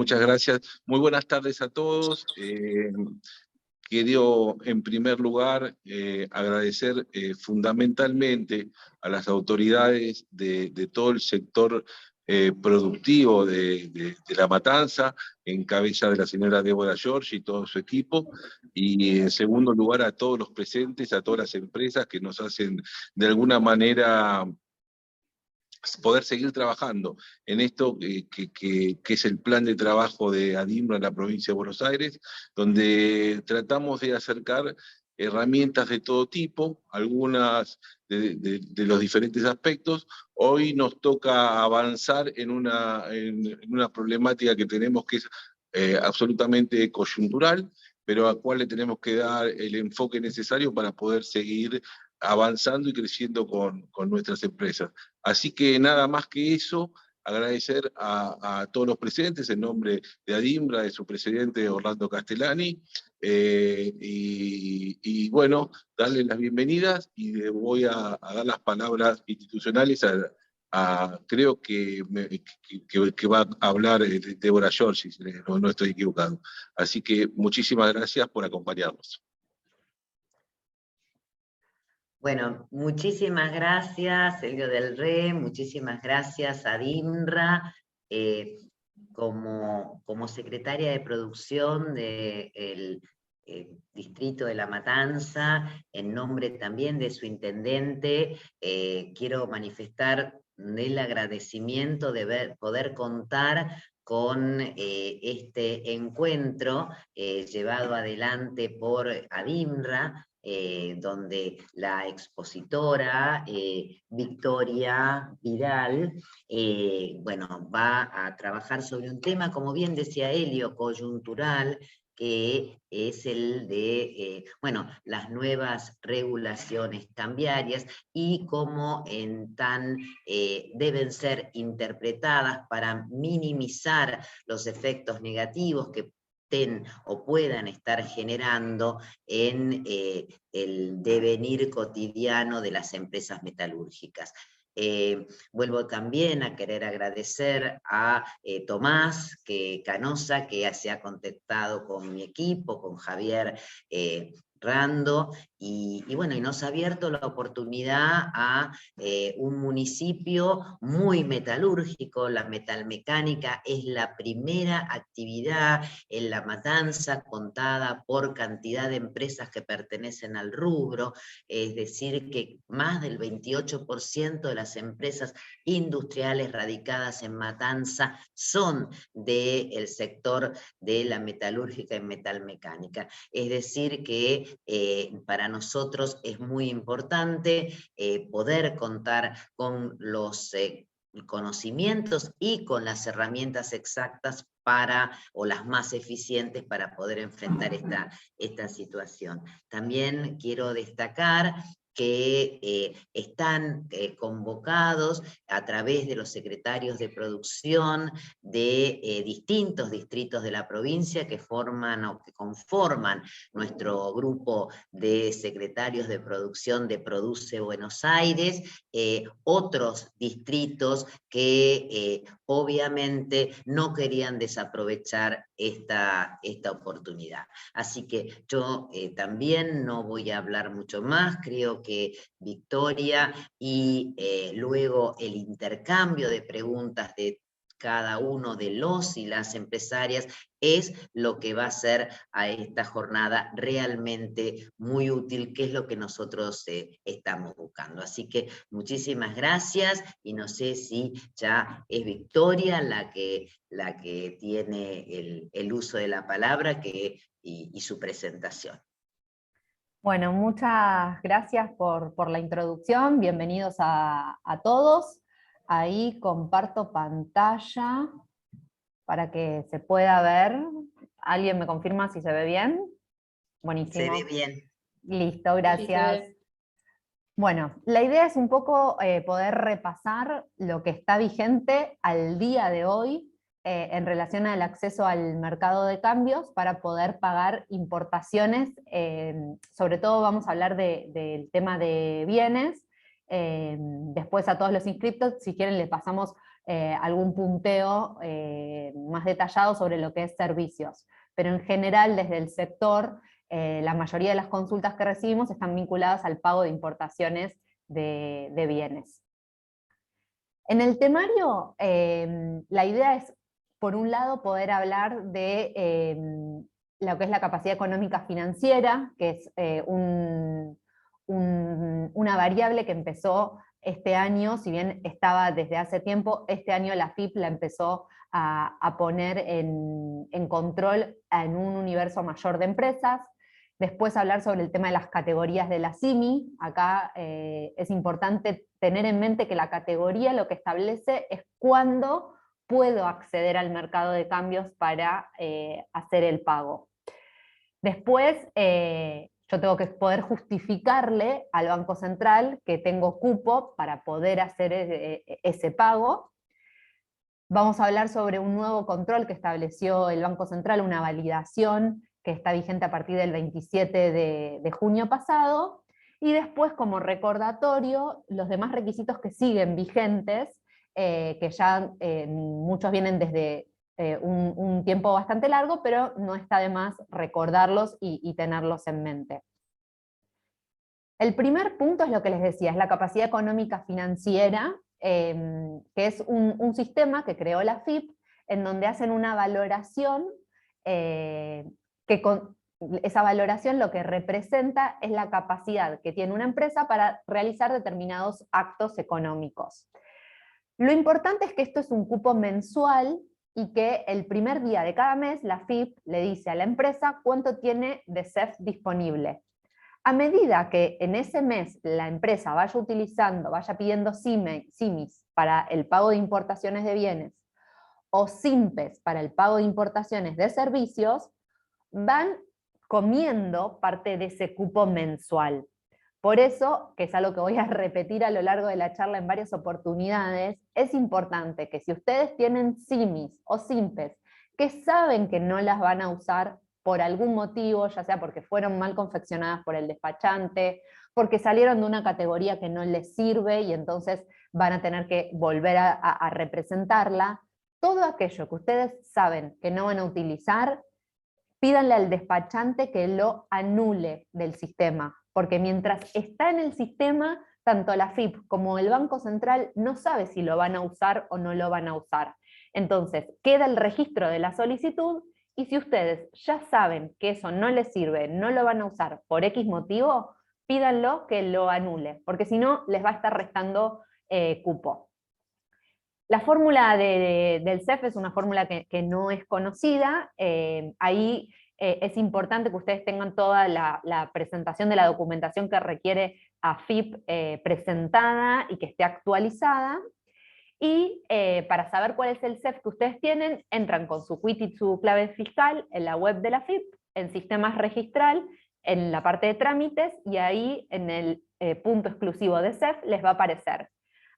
Muchas gracias. Muy buenas tardes a todos. Quiero, en primer lugar, agradecer fundamentalmente a las autoridades de todo el sector productivo de La Matanza, en cabeza de la señora Débora George y todo su equipo, y en segundo lugar a todos los presentes, a todas las empresas que nos hacen de alguna manera poder seguir trabajando en esto que es el plan de trabajo de ADIMRA en la provincia de Buenos Aires, donde tratamos de acercar herramientas de todo tipo, algunas de los diferentes aspectos. Hoy nos toca avanzar en una problemática que tenemos que es absolutamente coyuntural, pero a cual le tenemos que dar el enfoque necesario para poder seguir avanzando y creciendo con nuestras empresas. Así que nada más que eso, agradecer a todos los presentes en nombre de ADIMRA, de su presidente Orlando Castellani, y bueno, darles las bienvenidas y voy a dar las palabras institucionales creo que va a hablar Débora George, si no estoy equivocado. Así que muchísimas gracias por acompañarnos. Bueno, muchísimas gracias, Elio del Re, muchísimas gracias a DIMRA, como secretaria de producción del distrito de La Matanza, en nombre también de su intendente, quiero manifestar el agradecimiento de poder contar con este encuentro llevado adelante por ADIMRA, donde la expositora Victoria Vidal, bueno, va a trabajar sobre un tema, como bien decía Elio, coyuntural, que es el de, bueno, las nuevas regulaciones cambiarias y cómo deben ser interpretadas para minimizar los efectos negativos que o puedan estar generando en el devenir cotidiano de las empresas metalúrgicas. Vuelvo también a querer agradecer a Tomás Canosa, que se ha contactado con mi equipo, con Javier Rando, y bueno, y nos ha abierto la oportunidad a un municipio muy metalúrgico. La metalmecánica es la primera actividad en La Matanza contada por cantidad de empresas que pertenecen al rubro, es decir, que más del 28% de las empresas industriales radicadas en Matanza son del sector de la metalúrgica y metalmecánica. Es decir, que para nosotros es muy importante poder contar con los conocimientos y con las herramientas exactas o las más eficientes para poder enfrentar esta situación. También quiero destacar que están convocados a través de los secretarios de producción de distintos distritos de la provincia que forman o que conforman nuestro grupo de secretarios de producción de Produce Buenos Aires, otros distritos que obviamente no querían desaprovechar esta oportunidad. Así que yo también no voy a hablar mucho más, creo que Victoria y luego el intercambio de preguntas de cada uno de los y las empresarias es lo que va a hacer a esta jornada realmente muy útil, que es lo que nosotros estamos buscando. Así que muchísimas gracias, y no sé si ya es Victoria la que tiene el uso de la palabra y su presentación. Bueno, muchas gracias por la introducción, bienvenidos a todos. Ahí comparto pantalla para que se pueda ver. ¿Alguien me confirma si se ve bien? Buenísimo. Se ve bien. Listo, gracias. Sí, bueno, la idea es un poco poder repasar lo que está vigente al día de hoy en relación al acceso al mercado de cambios para poder pagar importaciones. Sobre todo vamos a hablar del tema de bienes. Después a todos los inscriptos, si quieren les pasamos algún punteo más detallado sobre lo que es servicios. Pero en general, desde el sector, la mayoría de las consultas que recibimos están vinculadas al pago de importaciones de bienes. En el temario, la idea es, por un lado, poder hablar de lo que es la capacidad económica financiera, que es una variable que empezó este año, si bien estaba desde hace tiempo, este año la FIP la empezó a poner en control en un universo mayor de empresas. Después hablar sobre el tema de las categorías de la CIMI. Acá es importante tener en mente que la categoría lo que establece es cuándo puedo acceder al mercado de cambios para hacer el pago. Después, yo tengo que poder justificarle al Banco Central que tengo cupo para poder hacer ese pago. Vamos a hablar sobre un nuevo control que estableció el Banco Central, una validación que está vigente a partir del 27 de junio pasado, y después, como recordatorio, los demás requisitos que siguen vigentes, que ya muchos vienen desde un tiempo bastante largo, pero no está de más recordarlos y tenerlos en mente. El primer punto es lo que les decía, es la capacidad económica financiera, que es un sistema que creó la FIP, en donde hacen una valoración, esa valoración lo que representa es la capacidad que tiene una empresa para realizar determinados actos económicos. Lo importante es que esto es un cupo mensual y que el primer día de cada mes la FIP le dice a la empresa cuánto tiene de CEF disponible. A medida que en ese mes la empresa vaya utilizando, vaya pidiendo CIMIS para el pago de importaciones de bienes o SIMPES para el pago de importaciones de servicios, van comiendo parte de ese cupo mensual. Por eso, que es algo que voy a repetir a lo largo de la charla en varias oportunidades, es importante que si ustedes tienen CIMIS o SIMPES que saben que no las van a usar por algún motivo, ya sea porque fueron mal confeccionadas por el despachante, porque salieron de una categoría que no les sirve y entonces van a tener que volver a representarla, todo aquello que ustedes saben que no van a utilizar, pídanle al despachante que lo anule del sistema, porque mientras está en el sistema, tanto la FIP como el Banco Central no sabe si lo van a usar o no lo van a usar. Entonces, queda el registro de la solicitud, y si ustedes ya saben que eso no les sirve, no lo van a usar por X motivo, pídanlo que lo anule, porque si no, les va a estar restando cupo. La fórmula del CEF es una fórmula que no es conocida. Ahí es importante que ustedes tengan toda la presentación de la documentación que requiere AFIP presentada y que esté actualizada. Y para saber cuál es el CEF que ustedes tienen, entran con su quit y su clave fiscal en la web de la AFIP, en sistemas registral, en la parte de trámites, y ahí en el punto exclusivo de CEF les va a aparecer.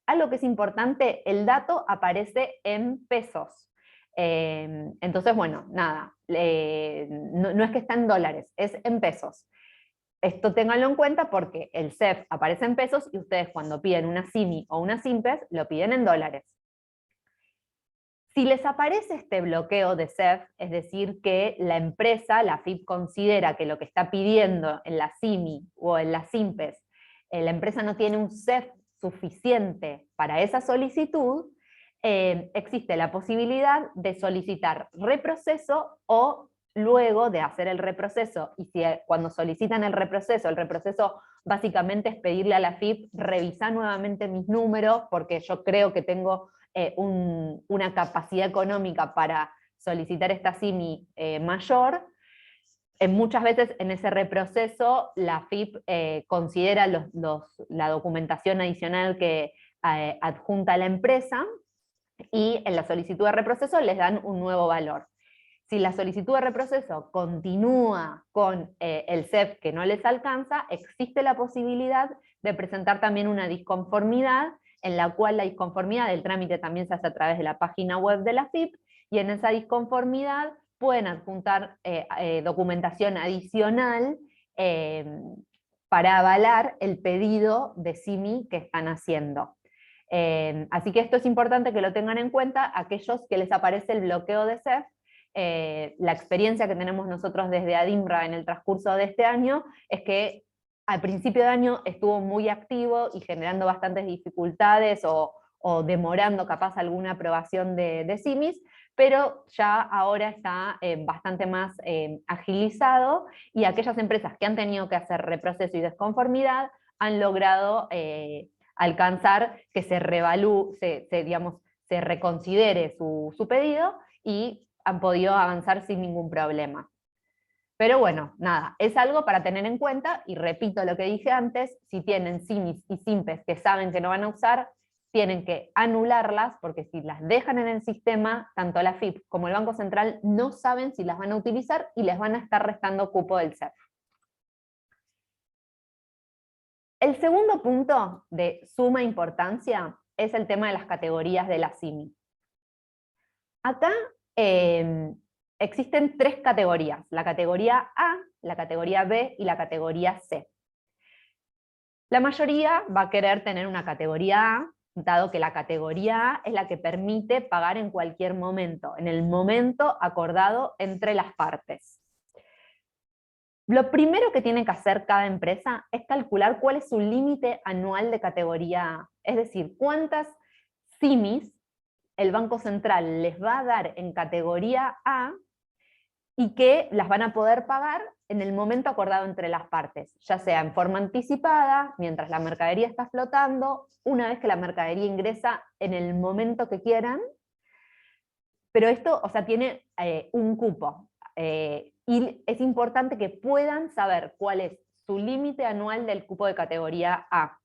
Algo que es importante, el dato aparece en pesos. Entonces, bueno, nada, no es que está en dólares, es en pesos. Esto ténganlo en cuenta porque el CEF aparece en pesos y ustedes cuando piden una CIMI o una SIMPES lo piden en dólares. Si les aparece este bloqueo de CEF, es decir, que la empresa, la FIP, considera que lo que está pidiendo en la CIMI o en la SIMPES, la empresa no tiene un CEF suficiente para esa solicitud, existe la posibilidad de solicitar reproceso o luego de hacer el reproceso, y si cuando solicitan el reproceso básicamente es pedirle a la FIP, revisar nuevamente mis números, porque yo creo que tengo una capacidad económica para solicitar esta CIMI mayor. Muchas veces en ese reproceso la FIP considera la documentación adicional que adjunta a la empresa, y en la solicitud de reproceso les dan un nuevo valor. Si la solicitud de reproceso continúa con el CEF que no les alcanza, existe la posibilidad de presentar también una disconformidad, en la cual la disconformidad del trámite también se hace a través de la página web de la FIP, y en esa disconformidad pueden adjuntar documentación adicional para avalar el pedido de CIMI que están haciendo. Así que esto es importante que lo tengan en cuenta aquellos que les aparece el bloqueo de CEF. La experiencia que tenemos nosotros desde ADIMRA en el transcurso de este año es que al principio de año estuvo muy activo y generando bastantes dificultades o demorando capaz alguna aprobación de CIMIS, pero ya ahora está bastante más agilizado, y aquellas empresas que han tenido que hacer reproceso y desconformidad han logrado alcanzar que se reconsidere su pedido, y han podido avanzar sin ningún problema. Pero bueno, nada, es algo para tener en cuenta, y repito lo que dije antes: si tienen CIMIS y SIMPES que saben que no van a usar, tienen que anularlas, porque si las dejan en el sistema, tanto la FIP como el Banco Central no saben si las van a utilizar y les van a estar restando cupo del CEF. El segundo punto de suma importancia es el tema de las categorías de la CIMI. Acá existen 3 categorías: la categoría A, la categoría B y la categoría C. La mayoría va a querer tener una categoría A, dado que la categoría A es la que permite pagar en cualquier momento, en el momento acordado entre las partes. Lo primero que tiene que hacer cada empresa es calcular cuál es su límite anual de categoría A, es decir, cuántas CIMIS el Banco Central les va a dar en categoría A y que las van a poder pagar en el momento acordado entre las partes, ya sea en forma anticipada, mientras la mercadería está flotando, una vez que la mercadería ingresa en el momento que quieran, pero esto, o sea, tiene un cupo, y es importante que puedan saber cuál es su límite anual del cupo de categoría A.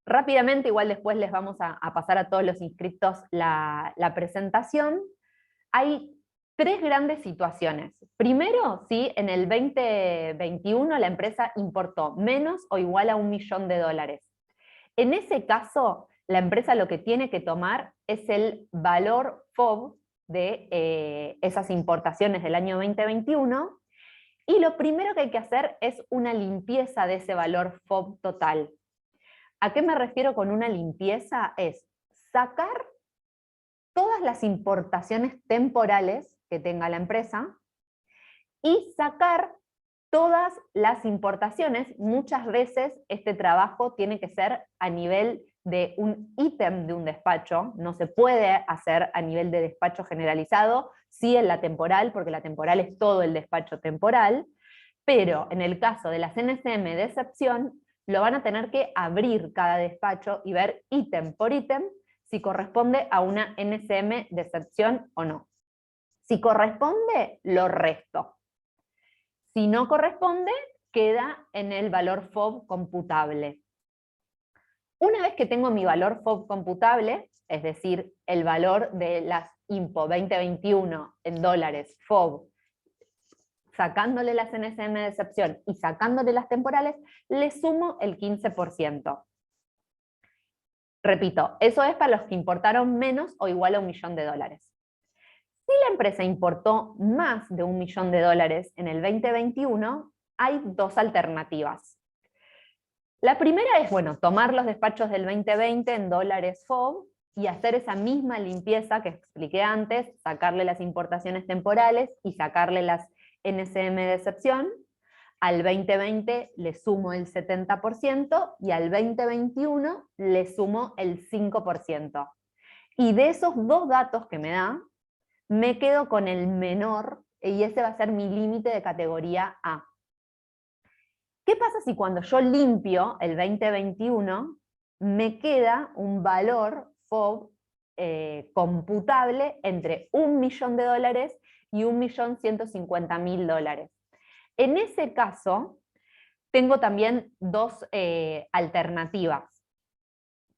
Rápidamente, igual después les vamos a pasar a todos los inscriptos la presentación. Hay 3 grandes situaciones. Primero, si en el 2021 la empresa importó menos o igual a $1 millón. En ese caso, la empresa lo que tiene que tomar es el valor FOB de esas importaciones del año 2021, y lo primero que hay que hacer es una limpieza de ese valor FOB total. ¿A qué me refiero con una limpieza? Es sacar todas las importaciones temporales que tenga la empresa y sacar todas las importaciones. Muchas veces este trabajo tiene que ser a nivel de un ítem de un despacho, no se puede hacer a nivel de despacho generalizado, sí en la temporal, porque la temporal es todo el despacho temporal, pero en el caso de las NSM de excepción, lo van a tener que abrir cada despacho y ver ítem por ítem si corresponde a una NSM de excepción o no. Si corresponde, lo resto. Si no corresponde, queda en el valor FOB computable. Una vez que tengo mi valor FOB computable, es decir, el valor de las IMPO 2021 en dólares FOB, sacándole las NSM de excepción y sacándole las temporales, le sumo el 15%. Repito, eso es para los que importaron menos o igual a $1 millón. Si la empresa importó más de $1 millón en el 2021, hay 2 alternativas. La primera es, bueno, tomar los despachos del 2020 en dólares FOB y hacer esa misma limpieza que expliqué antes, sacarle las importaciones temporales y sacarle las NSM de excepción. Al 2020 le sumo el 70% y al 2021 le sumo el 5%. Y de esos 2 datos que me da, me quedo con el menor, y ese va a ser mi límite de categoría A. ¿Qué pasa si cuando yo limpio el 2021 me queda un valor FOB computable entre $1 millón y $1.150.000? En ese caso, tengo también 2 alternativas.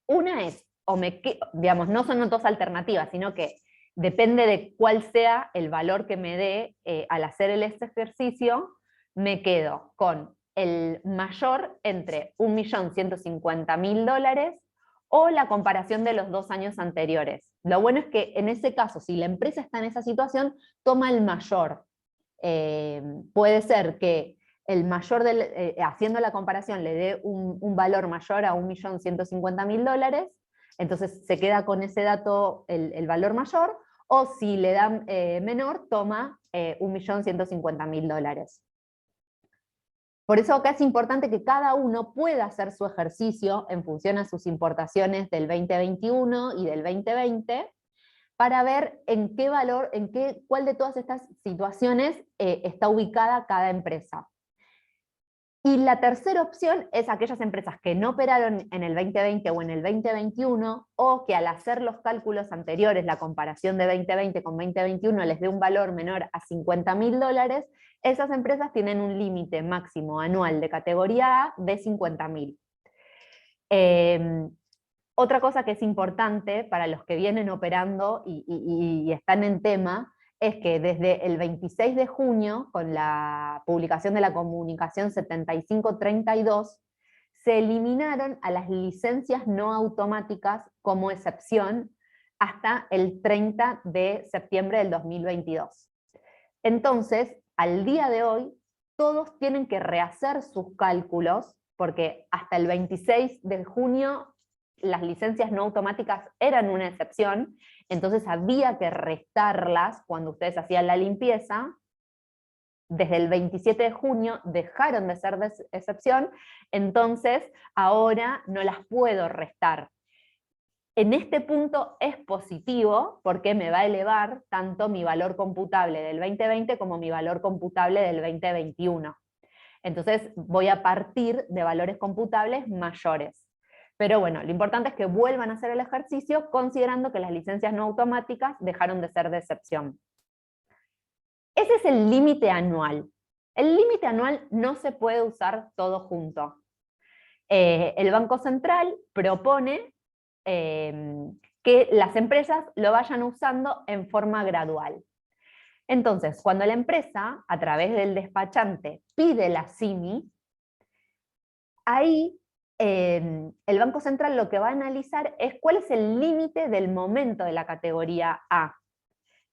Una es, digamos, no son 2 alternativas, sino que depende de cuál sea el valor que me dé al hacer este ejercicio, me quedo con el mayor entre $1.150.000 o la comparación de los 2 años anteriores. Lo bueno es que en ese caso, si la empresa está en esa situación, toma el mayor. Puede ser que el mayor, haciendo la comparación, le dé un valor mayor a $1.150.000, entonces se queda con ese dato el valor mayor, o si le dan menor, toma 1.150.000 dólares. Por eso acá es importante que cada uno pueda hacer su ejercicio en función a sus importaciones del 2021 y del 2020, para ver en qué valor, cuál de todas estas situaciones está ubicada cada empresa. Y la tercera opción es aquellas empresas que no operaron en el 2020 o en el 2021, o que al hacer los cálculos anteriores, la comparación de 2020 con 2021 les dé un valor menor a 50.000 dólares, esas empresas tienen un límite máximo anual de categoría A de 50.000. Otra cosa que es importante para los que vienen operando y están en tema, es que desde el 26 de junio, con la publicación de la comunicación 7532, se eliminaron a las licencias no automáticas como excepción hasta el 30 de septiembre del 2022. Entonces, al día de hoy, todos tienen que rehacer sus cálculos, porque hasta el 26 de junio las licencias no automáticas eran una excepción, entonces había que restarlas cuando ustedes hacían la limpieza. Desde el 27 de junio dejaron de ser de excepción, entonces ahora no las puedo restar. En este punto es positivo porque me va a elevar tanto mi valor computable del 2020 como mi valor computable del 2021. Entonces voy a partir de valores computables mayores. Pero bueno, lo importante es que vuelvan a hacer el ejercicio considerando que las licencias no automáticas dejaron de ser de excepción. Ese es el límite anual. El límite anual no se puede usar todo junto. El Banco Central propone que las empresas lo vayan usando en forma gradual. Entonces, cuando la empresa, a través del despachante, pide la CIMI, ahí el Banco Central lo que va a analizar es cuál es el límite del momento de la categoría A.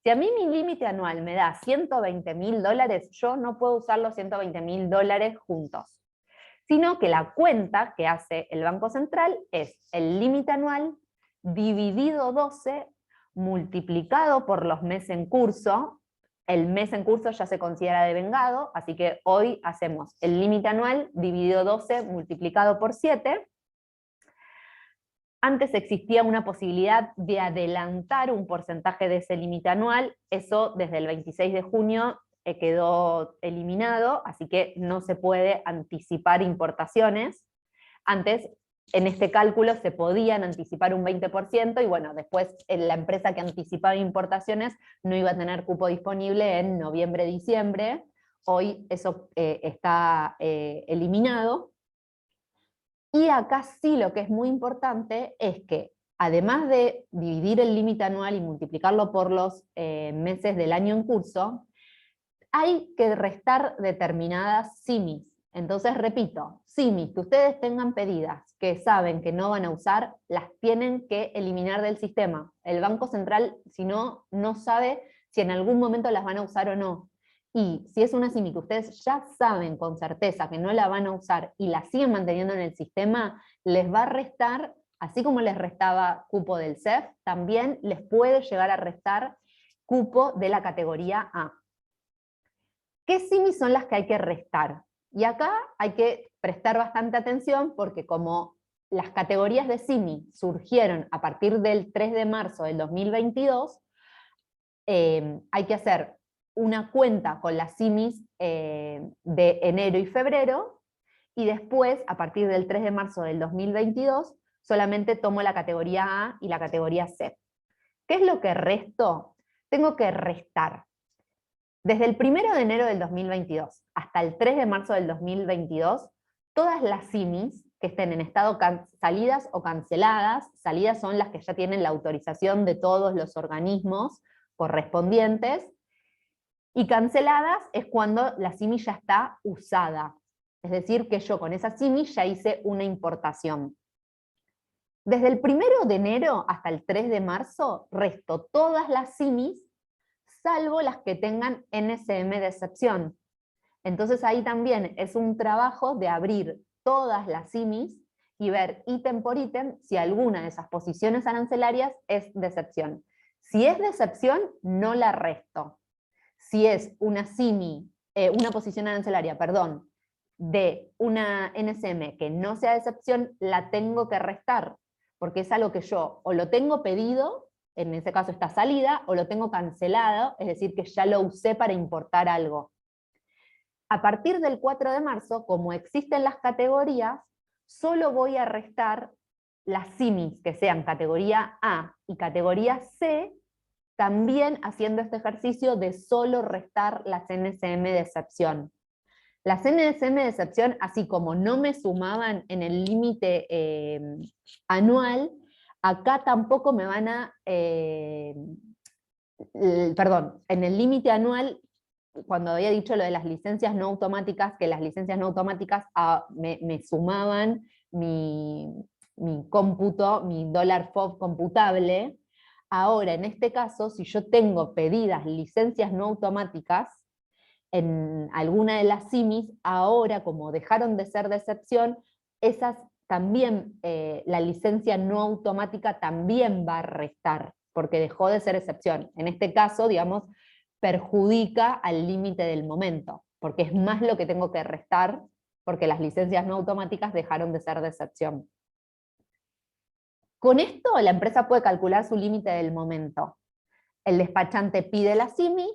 Si a mí mi límite anual me da 120.000 dólares, yo no puedo usar los 120.000 dólares juntos, sino que la cuenta que hace el Banco Central es el límite anual dividido 12 multiplicado por los meses en curso. El mes en curso ya se considera devengado, así que hoy hacemos el límite anual dividido 12 multiplicado por 7. Antes existía una posibilidad de adelantar un porcentaje de ese límite anual, eso desde el 26 de junio quedó eliminado, así que no se puede anticipar importaciones. Antes, en este cálculo se podían anticipar un 20%, y bueno, después la empresa que anticipaba importaciones no iba a tener cupo disponible en noviembre-diciembre. Hoy eso está eliminado. Y acá sí lo que es muy importante es que, además de dividir el límite anual y multiplicarlo por los meses del año en curso, hay que restar determinadas CIMIs. Entonces, repito, CIMIs que ustedes tengan pedidas, que saben que no van a usar, las tienen que eliminar del sistema. El Banco Central, si no, no sabe si en algún momento las van a usar o no. Y si es una CIMI que ustedes ya saben con certeza que no la van a usar y la siguen manteniendo en el sistema, les va a restar, así como les restaba cupo del CEF, también les puede llegar a restar cupo de la categoría A. ¿Qué CIMI son las que hay que restar? Y acá hay que prestar bastante atención porque como las categorías de CIMI surgieron a partir del 3 de marzo del 2022, hay que hacer una cuenta con las CIMIs de enero y febrero, y después, a partir del 3 de marzo del 2022, solamente tomo la categoría A y la categoría C. ¿Qué es lo que resto? Tengo que restar. Desde el 1 de enero del 2022 hasta el 3 de marzo del 2022, todas las CIMIs que estén en estado salidas o canceladas, salidas son las que ya tienen la autorización de todos los organismos correspondientes, y canceladas es cuando la CIMI ya está usada. Es decir, que yo con esa CIMI ya hice una importación. Desde el 1 de enero hasta el 3 de marzo, resto todas las CIMIs, salvo las que tengan NSM de excepción. Entonces ahí también es un trabajo de abrir todas las CIMIs y ver ítem por ítem si alguna de esas posiciones arancelarias es de excepción. Si es de excepción, no la resto. Si es una una posición arancelaria, perdón, de una NSM que no sea de excepción, la tengo que restar, porque es algo que yo o lo tengo pedido, en ese caso está salida, o lo tengo cancelado, es decir, que ya lo usé para importar algo. A partir del 4 de marzo, como existen las categorías, solo voy a restar las simis que sean categoría A y categoría C, también haciendo este ejercicio de solo restar las NSM de excepción. Las NSM de excepción, así como no me sumaban en el límite anual, acá tampoco me van a... perdón, en el límite anual, cuando había dicho lo de las licencias no automáticas, que las licencias no automáticas me sumaban mi cómputo, mi dólar FOB computable. Ahora, en este caso, si yo tengo pedidas licencias no automáticas en alguna de las simis, ahora, como dejaron de ser de excepción, esas también, la licencia no automática también va a restar, porque dejó de ser excepción. En este caso, digamos, perjudica al límite del momento, porque es más lo que tengo que restar, porque las licencias no automáticas dejaron de ser de excepción. Con esto la empresa puede calcular su límite del momento. El despachante pide la SIMI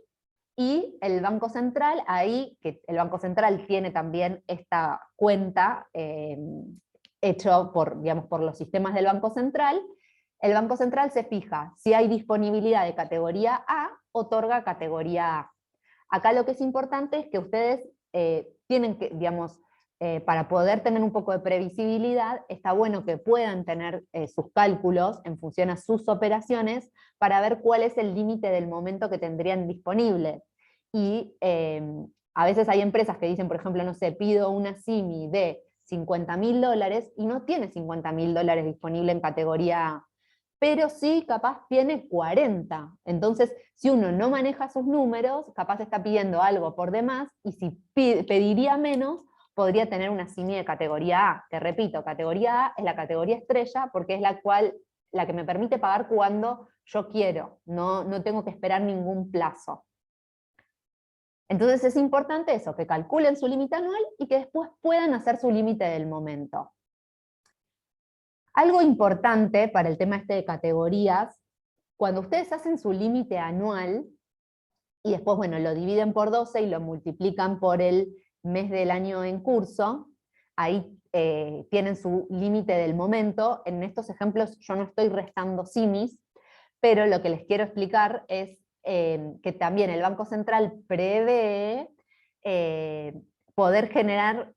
y el Banco Central, ahí, que el Banco Central tiene también esta cuenta hecho por, digamos, por los sistemas del Banco Central, el Banco Central se fija si hay disponibilidad de categoría A, otorga categoría A. Acá lo que es importante es que ustedes tienen que, digamos, para poder tener un poco de previsibilidad, está bueno que puedan tener sus cálculos en función a sus operaciones para ver cuál es el límite del momento que tendrían disponible. Y a veces hay empresas que dicen, por ejemplo, no sé, pido una SIMI de $50.000 y no tiene $50.000 disponible en categoría A, pero sí capaz tiene 40. Entonces, si uno no maneja sus números, capaz está pidiendo algo por demás, y si pediría menos, podría tener una SIMI de categoría A. Te repito, categoría A es la categoría estrella porque es la que me permite pagar cuando yo quiero, no tengo que esperar ningún plazo. Entonces es importante eso, que calculen su límite anual y que después puedan hacer su límite del momento. Algo importante para el tema este de categorías, cuando ustedes hacen su límite anual, y después, bueno, lo dividen por 12 y lo multiplican por el mes del año en curso, ahí tienen su límite del momento. En estos ejemplos yo no estoy restando simis, pero lo que les quiero explicar es que también el Banco Central prevé poder generar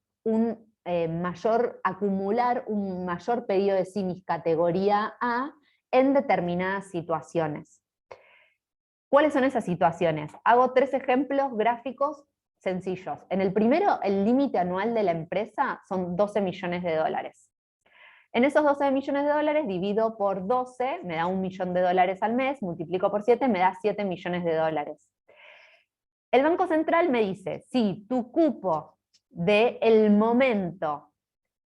acumular un mayor pedido de simis categoría A en determinadas situaciones. ¿Cuáles son esas situaciones? Hago 3 ejemplos gráficos sencillos. En el primero, el límite anual de la empresa son $12 millones. En esos $12 millones divido por 12, me da $1 millón al mes, multiplico por 7, me da $7 millones. El Banco Central me dice, si tu cupo del momento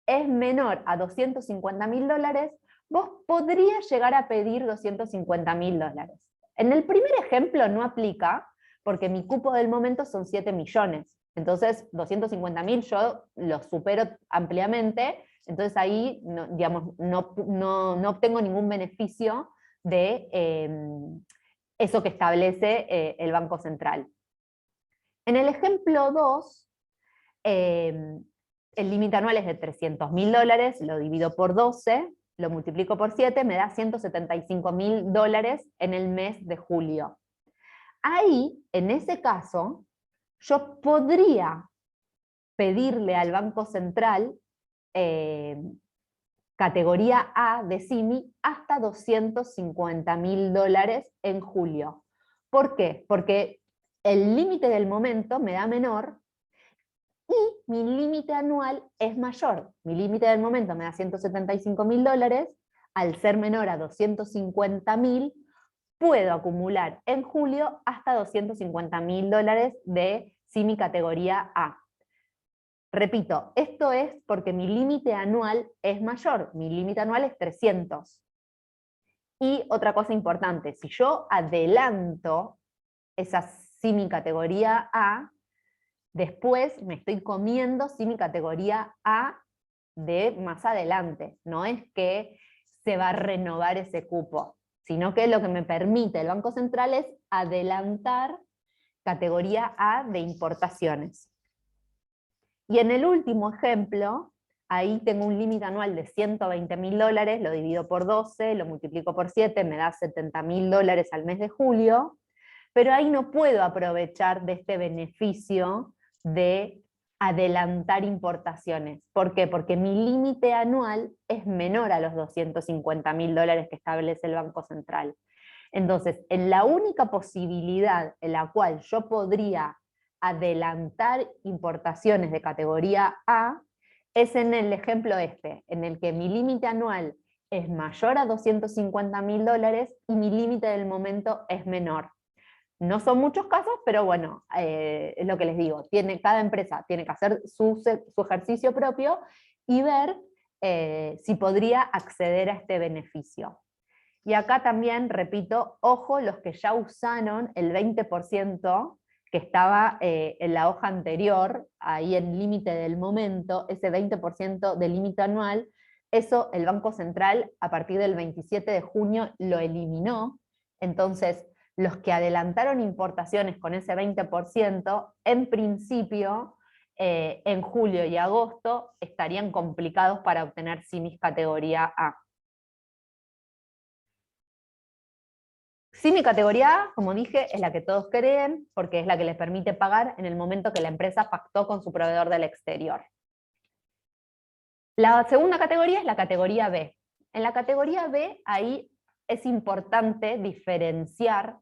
es menor a $250.000, vos podrías llegar a pedir $250.000. En el primer ejemplo no aplica, porque mi cupo del momento son 7 millones. Entonces, 250.000 yo lo supero ampliamente, entonces ahí no obtengo ningún beneficio de eso que establece el Banco Central. En el ejemplo 2, el límite anual es de $300.000, lo divido por 12, lo multiplico por 7, me da $175.000 en el mes de julio. Ahí, en ese caso, yo podría pedirle al Banco Central categoría A de SIMI hasta $250.000 en julio. ¿Por qué? Porque el límite del momento me da menor y mi límite anual es mayor. Mi límite del momento me da $175.000, al ser menor a 250.000, puedo acumular en julio hasta $250.000 de SIMI categoría A. Repito, esto es porque mi límite anual es mayor, mi límite anual es 300. Y otra cosa importante, si yo adelanto esa CIMI categoría A, después me estoy comiendo CIMI categoría A de más adelante. No es que se va a renovar ese cupo, sino que lo que me permite el Banco Central es adelantar categoría A de importaciones. Y en el último ejemplo, ahí tengo un límite anual de $120.000, lo divido por 12, lo multiplico por 7, me da $70.000 al mes de julio, pero ahí no puedo aprovechar de este beneficio de adelantar importaciones. ¿Por qué? Porque mi límite anual es menor a los $250.000 que establece el Banco Central. Entonces, en la única posibilidad en la cual yo podría adelantar importaciones de categoría A es en el ejemplo este, en el que mi límite anual es mayor a $250.000 y mi límite del momento es menor. No son muchos casos, pero bueno, es lo que les digo, cada empresa tiene que hacer su ejercicio propio y ver si podría acceder a este beneficio. Y acá también, repito, ojo los que ya usaron el 20% que estaba en la hoja anterior, ahí en límite del momento, ese 20% de límite anual, eso el Banco Central a partir del 27 de junio lo eliminó. Entonces, los que adelantaron importaciones con ese 20%, en principio, en julio y agosto, estarían complicados para obtener CIMIs categoría A. CIMI categoría A, como dije, es la que todos creen, porque es la que les permite pagar en el momento que la empresa pactó con su proveedor del exterior. La segunda categoría es la categoría B. En la categoría B, ahí es importante diferenciar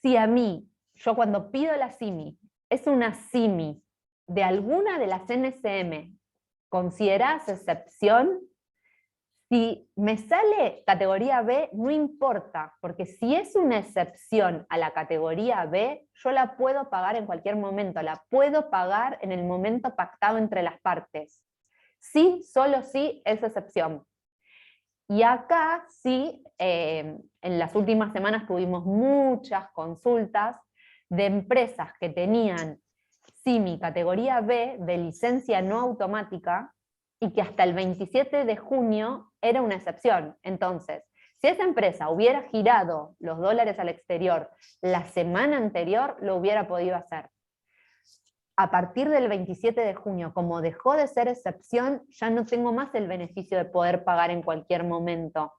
si a mí, yo cuando pido la CIMI, es una CIMI de alguna de las NSM consideradas excepción. Si me sale categoría B, no importa, porque si es una excepción a la categoría B, yo la puedo pagar en cualquier momento, la puedo pagar en el momento pactado entre las partes. Sí, solo sí es excepción. Y acá sí, en las últimas semanas tuvimos muchas consultas de empresas que tenían CIMI categoría B de licencia no automática, y que hasta el 27 de junio era una excepción. Entonces, si esa empresa hubiera girado los dólares al exterior la semana anterior, lo hubiera podido hacer. A partir del 27 de junio, como dejó de ser excepción, ya no tengo más el beneficio de poder pagar en cualquier momento.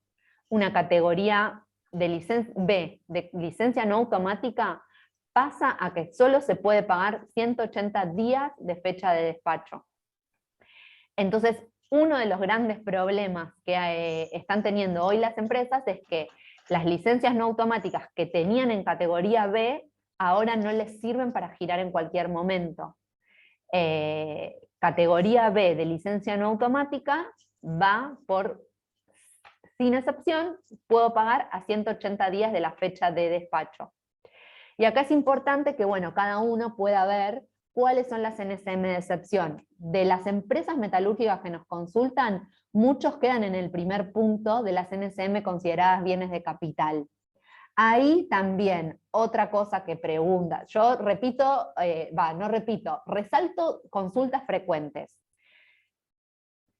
Una categoría de B, de licencia no automática, pasa a que solo se puede pagar 180 días de fecha de despacho. Entonces, uno de los grandes problemas que están teniendo hoy las empresas es que las licencias no automáticas que tenían en categoría B ahora no les sirven para girar en cualquier momento. Categoría B de licencia no automática va por, sin excepción, puedo pagar a 180 días de la fecha de despacho. Y acá es importante que, bueno, cada uno pueda ver cuáles son las NSM de excepción. De las empresas metalúrgicas que nos consultan, muchos quedan en el primer punto de las NSM consideradas bienes de capital. Ahí también, otra cosa que pregunta, yo repito, resalto consultas frecuentes.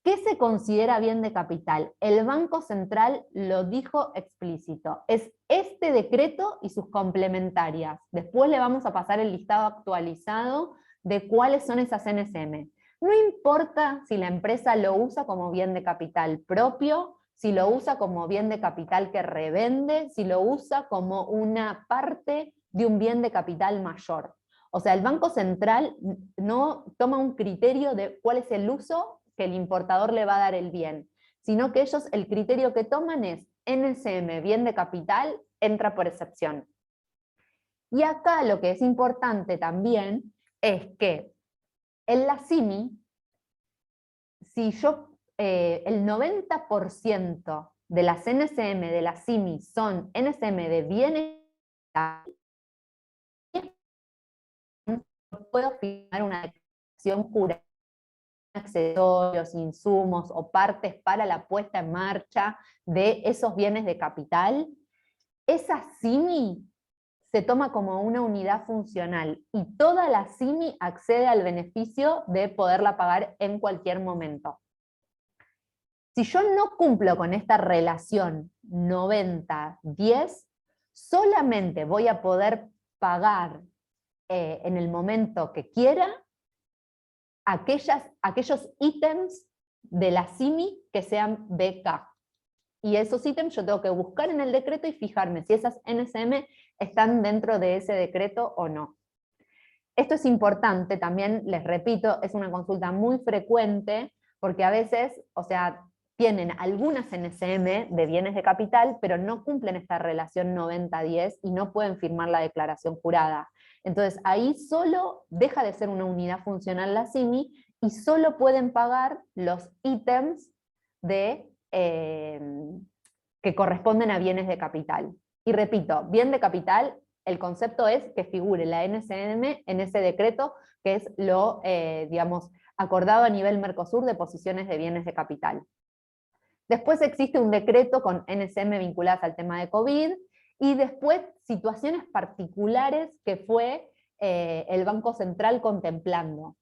¿Qué se considera bien de capital? El Banco Central lo dijo explícito. Es este decreto y sus complementarias. Después le vamos a pasar el listado actualizado de cuáles son esas NSM. No importa si la empresa lo usa como bien de capital propio, si lo usa como bien de capital que revende, si lo usa como una parte de un bien de capital mayor. O sea, el Banco Central no toma un criterio de cuál es el uso que el importador le va a dar el bien, sino que ellos el criterio que toman es NSM, bien de capital, entra por excepción. Y acá lo que es importante también es que en la CIMI, si yo, el 90% de las NSM de la CIMI son NSM de bienes, no puedo firmar una declaración jurada accesorios, insumos o partes para la puesta en marcha de esos bienes de capital, esa CIMI se toma como una unidad funcional y toda la CIMI accede al beneficio de poderla pagar en cualquier momento. Si yo no cumplo con esta relación 90-10, solamente voy a poder pagar en el momento que quiera aquellos ítems de la CIMI que sean BK. Y esos ítems yo tengo que buscar en el decreto y fijarme si esas NSM están dentro de ese decreto o no. Esto es importante, también les repito, es una consulta muy frecuente, porque a veces, o sea, tienen algunas NSM de bienes de capital, pero no cumplen esta relación 90-10 y no pueden firmar la declaración jurada. Entonces ahí solo deja de ser una unidad funcional la CIMI y solo pueden pagar los ítems que corresponden a bienes de capital. Y repito, bien de capital, el concepto es que figure la NSM en ese decreto, que es lo, digamos, acordado a nivel Mercosur de posiciones de bienes de capital. Después existe un decreto con NSM vinculadas al tema de COVID, y después situaciones particulares que fue el Banco Central contemplando.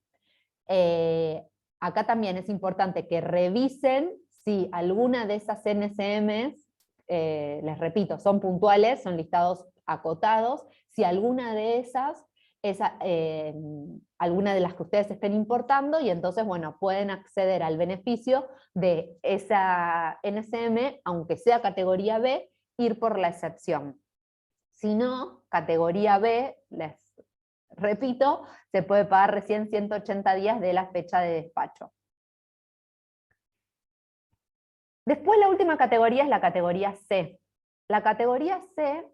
Acá también es importante que revisen si alguna de esas NSMs, les repito, son puntuales, son listados acotados, si alguna de esas es alguna de las que ustedes estén importando, y entonces, bueno, pueden acceder al beneficio de esa NSM, aunque sea categoría B, ir por la excepción. Si no, categoría B, les repito, se puede pagar recién 180 días de la fecha de despacho. Después la última categoría es la categoría C. La categoría C,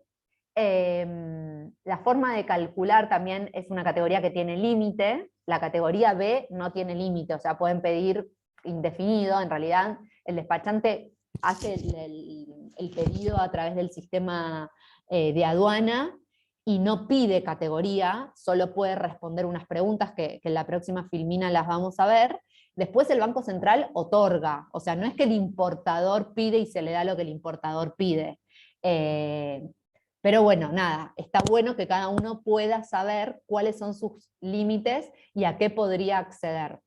la forma de calcular también es una categoría que tiene límite. La categoría B no tiene límite, o sea, pueden pedir indefinido. En realidad el despachante hace el pedido a través del sistema de aduana y no pide categoría, solo puede responder unas preguntas que en la próxima filmina las vamos a ver. Después el Banco Central otorga, o sea, no es que el importador pide y se le da lo que el importador pide. Pero bueno, nada, está bueno que cada uno pueda saber cuáles son sus límites y a qué podría acceder.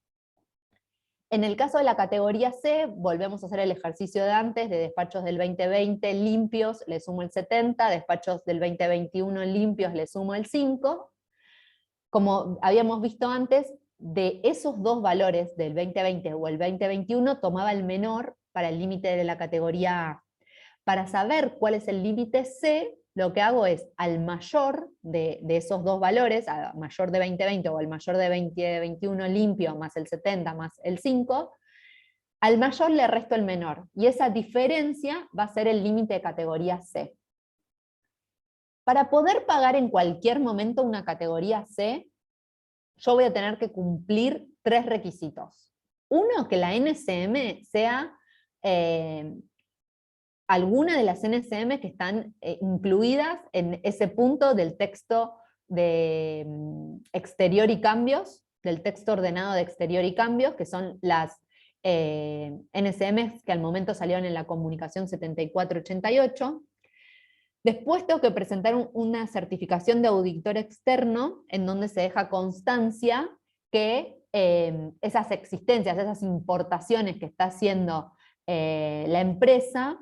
En el caso de la categoría C, volvemos a hacer el ejercicio de antes, de despachos del 2020 limpios, le sumo el 70, despachos del 2021 limpios, le sumo el 5. Como habíamos visto antes, de esos dos valores, del 2020 o el 2021, tomaba el menor para el límite de la categoría A. Para saber cuál es el límite C, lo que hago es al mayor de esos dos valores, al mayor de 2020 o al mayor de 2021 limpio, más el 70 más el 5, al mayor le resto el menor, y esa diferencia va a ser el límite de categoría C. Para poder pagar en cualquier momento una categoría C, yo voy a tener que cumplir 3 requisitos. Uno, que la NSM sea alguna de las NSM que están incluidas en ese punto del texto de exterior y cambios, del texto ordenado de exterior y cambios, que son las NSM que al momento salieron en la comunicación 7488. Después tengo que presentar una certificación de auditor externo en donde se deja constancia que esas existencias, esas importaciones que está haciendo la empresa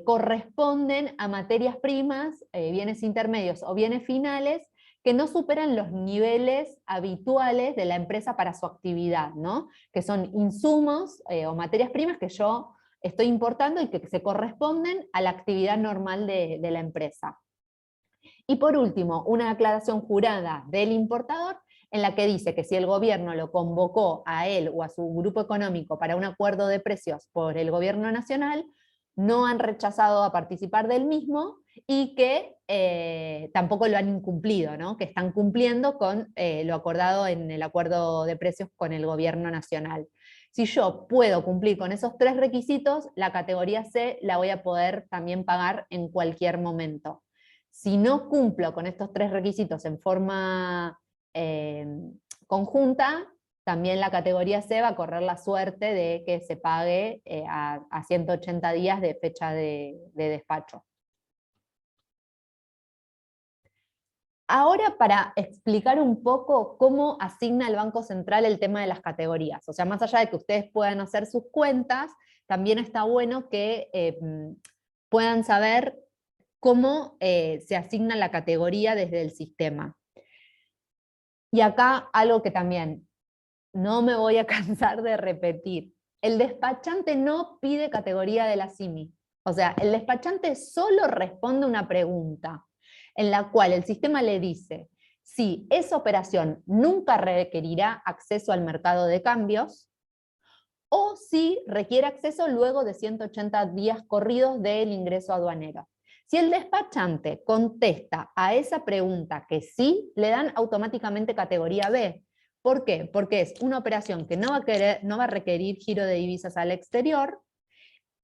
corresponden a materias primas, bienes intermedios o bienes finales que no superan los niveles habituales de la empresa para su actividad, ¿no? Que son insumos o materias primas que yo estoy importando y que se corresponden a la actividad normal de la empresa. Y por último, una aclaración jurada del importador en la que dice que si el gobierno lo convocó a él o a su grupo económico para un acuerdo de precios por el gobierno nacional, no han rechazado a participar del mismo y que tampoco lo han incumplido, ¿no? Que están cumpliendo con lo acordado en el acuerdo de precios con el gobierno nacional. Si yo puedo cumplir con esos 3 requisitos, la categoría C la voy a poder también pagar en cualquier momento. Si no cumplo con estos 3 requisitos en forma conjunta, también la categoría C va a correr la suerte de que se pague a 180 días de fecha de despacho. Ahora, para explicar un poco cómo asigna el Banco Central el tema de las categorías. O sea, más allá de que ustedes puedan hacer sus cuentas, también está bueno que puedan saber cómo se asigna la categoría desde el sistema. Y acá algo que también no me voy a cansar de repetir. El despachante no pide categoría de la CIMI. O sea, el despachante solo responde una pregunta en la cual el sistema le dice si esa operación nunca requerirá acceso al mercado de cambios o si requiere acceso luego de 180 días corridos del ingreso aduanero. Si el despachante contesta a esa pregunta que sí, le dan automáticamente categoría B. ¿Por qué? Porque es una operación que no va a requerir giro de divisas al exterior,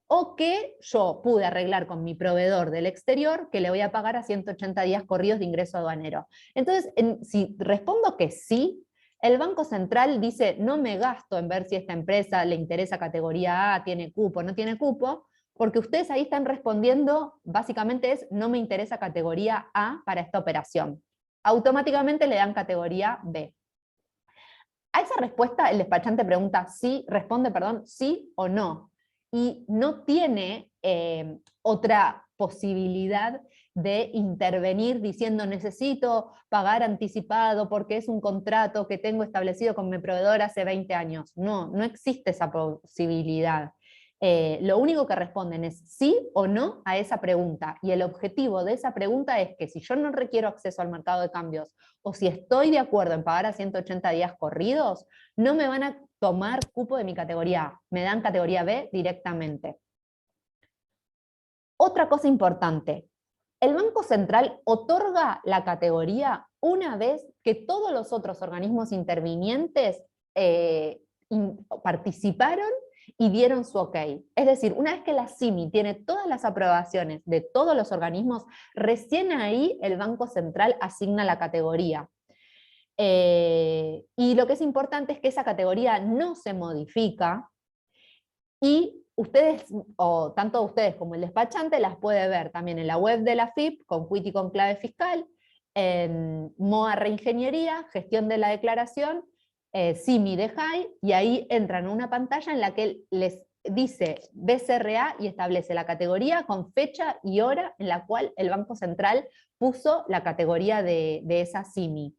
o que yo pude arreglar con mi proveedor del exterior, que le voy a pagar a 180 días corridos de ingreso aduanero. Entonces, si respondo que sí, el Banco Central dice, no me gasto en ver si esta empresa le interesa categoría A, tiene cupo, no tiene cupo, porque ustedes ahí están respondiendo, básicamente es, no me interesa categoría A para esta operación. Automáticamente le dan categoría B. A esa respuesta el despachante pregunta responde sí o no. Y no tiene otra posibilidad de intervenir diciendo necesito pagar anticipado porque es un contrato que tengo establecido con mi proveedor hace 20 años. No, no existe esa posibilidad. Lo único que responden es sí o no a esa pregunta, y el objetivo de esa pregunta es que si yo no requiero acceso al mercado de cambios, o si estoy de acuerdo en pagar a 180 días corridos, no me van a tomar cupo de mi categoría A, me dan categoría B directamente. Otra cosa importante, el Banco Central otorga la categoría una vez que todos los otros organismos intervinientes participaron y dieron su ok. Es decir, una vez que la CIMI tiene todas las aprobaciones de todos los organismos, recién ahí el Banco Central asigna la categoría. Y lo que es importante es que esa categoría no se modifica, y ustedes, o tanto ustedes como el despachante, las puede ver también en la web de la FIP, con quit y con clave fiscal, en MOA Reingeniería, gestión de la declaración, CIMI de JAI, y ahí entran a una pantalla en la que les dice BCRA y establece la categoría con fecha y hora en la cual el Banco Central puso la categoría de esa CIMI.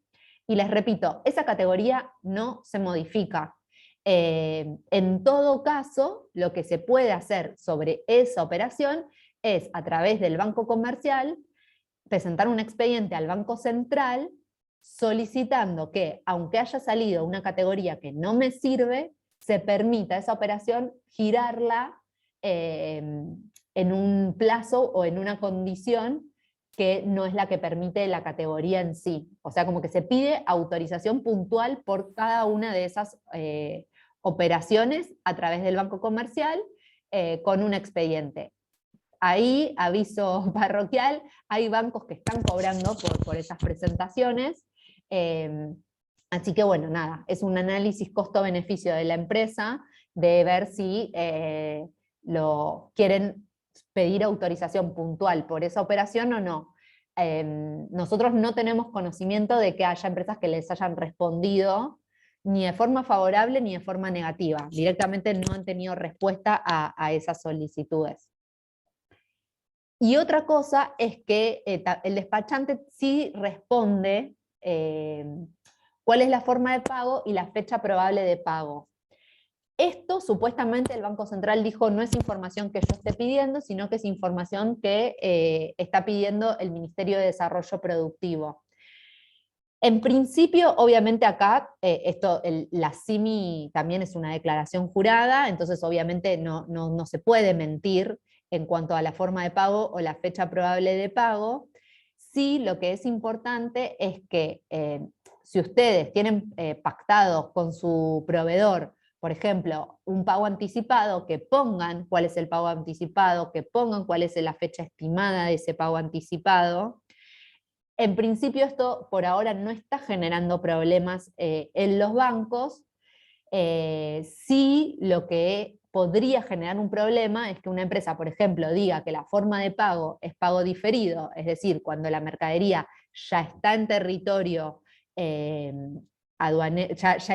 Y les repito, esa categoría no se modifica. En todo caso, lo que se puede hacer sobre esa operación es, a través del banco comercial, presentar un expediente al Banco Central solicitando que, aunque haya salido una categoría que no me sirve, se permita esa operación girarla en un plazo o en una condición que no es la que permite la categoría en sí. O sea, como que se pide autorización puntual por cada una de esas operaciones a través del banco comercial con un expediente. Ahí, aviso parroquial, hay bancos que están cobrando por esas presentaciones, así que bueno, nada, es un análisis costo-beneficio de la empresa de ver si lo quieren pedir autorización puntual por esa operación o no. Nosotros no tenemos conocimiento de que haya empresas que les hayan respondido ni de forma favorable ni de forma negativa. Directamente no han tenido respuesta a esas solicitudes. Y otra cosa es que el despachante sí responde cuál es la forma de pago y la fecha probable de pago. Esto supuestamente el Banco Central dijo no es información que yo esté pidiendo, sino que es información que está pidiendo el Ministerio de Desarrollo Productivo. En principio, obviamente acá, la CIMI también es una declaración jurada, entonces obviamente no se puede mentir en cuanto a la forma de pago o la fecha probable de pago. Sí, lo que es importante es que si ustedes tienen pactados con su proveedor, por ejemplo, un pago anticipado, que pongan cuál es el pago anticipado, que pongan cuál es la fecha estimada de ese pago anticipado. En principio esto por ahora no está generando problemas en los bancos, Sí, lo que podría generar un problema es que una empresa, por ejemplo, diga que la forma de pago es pago diferido, es decir, cuando la mercadería ya está en territorio ya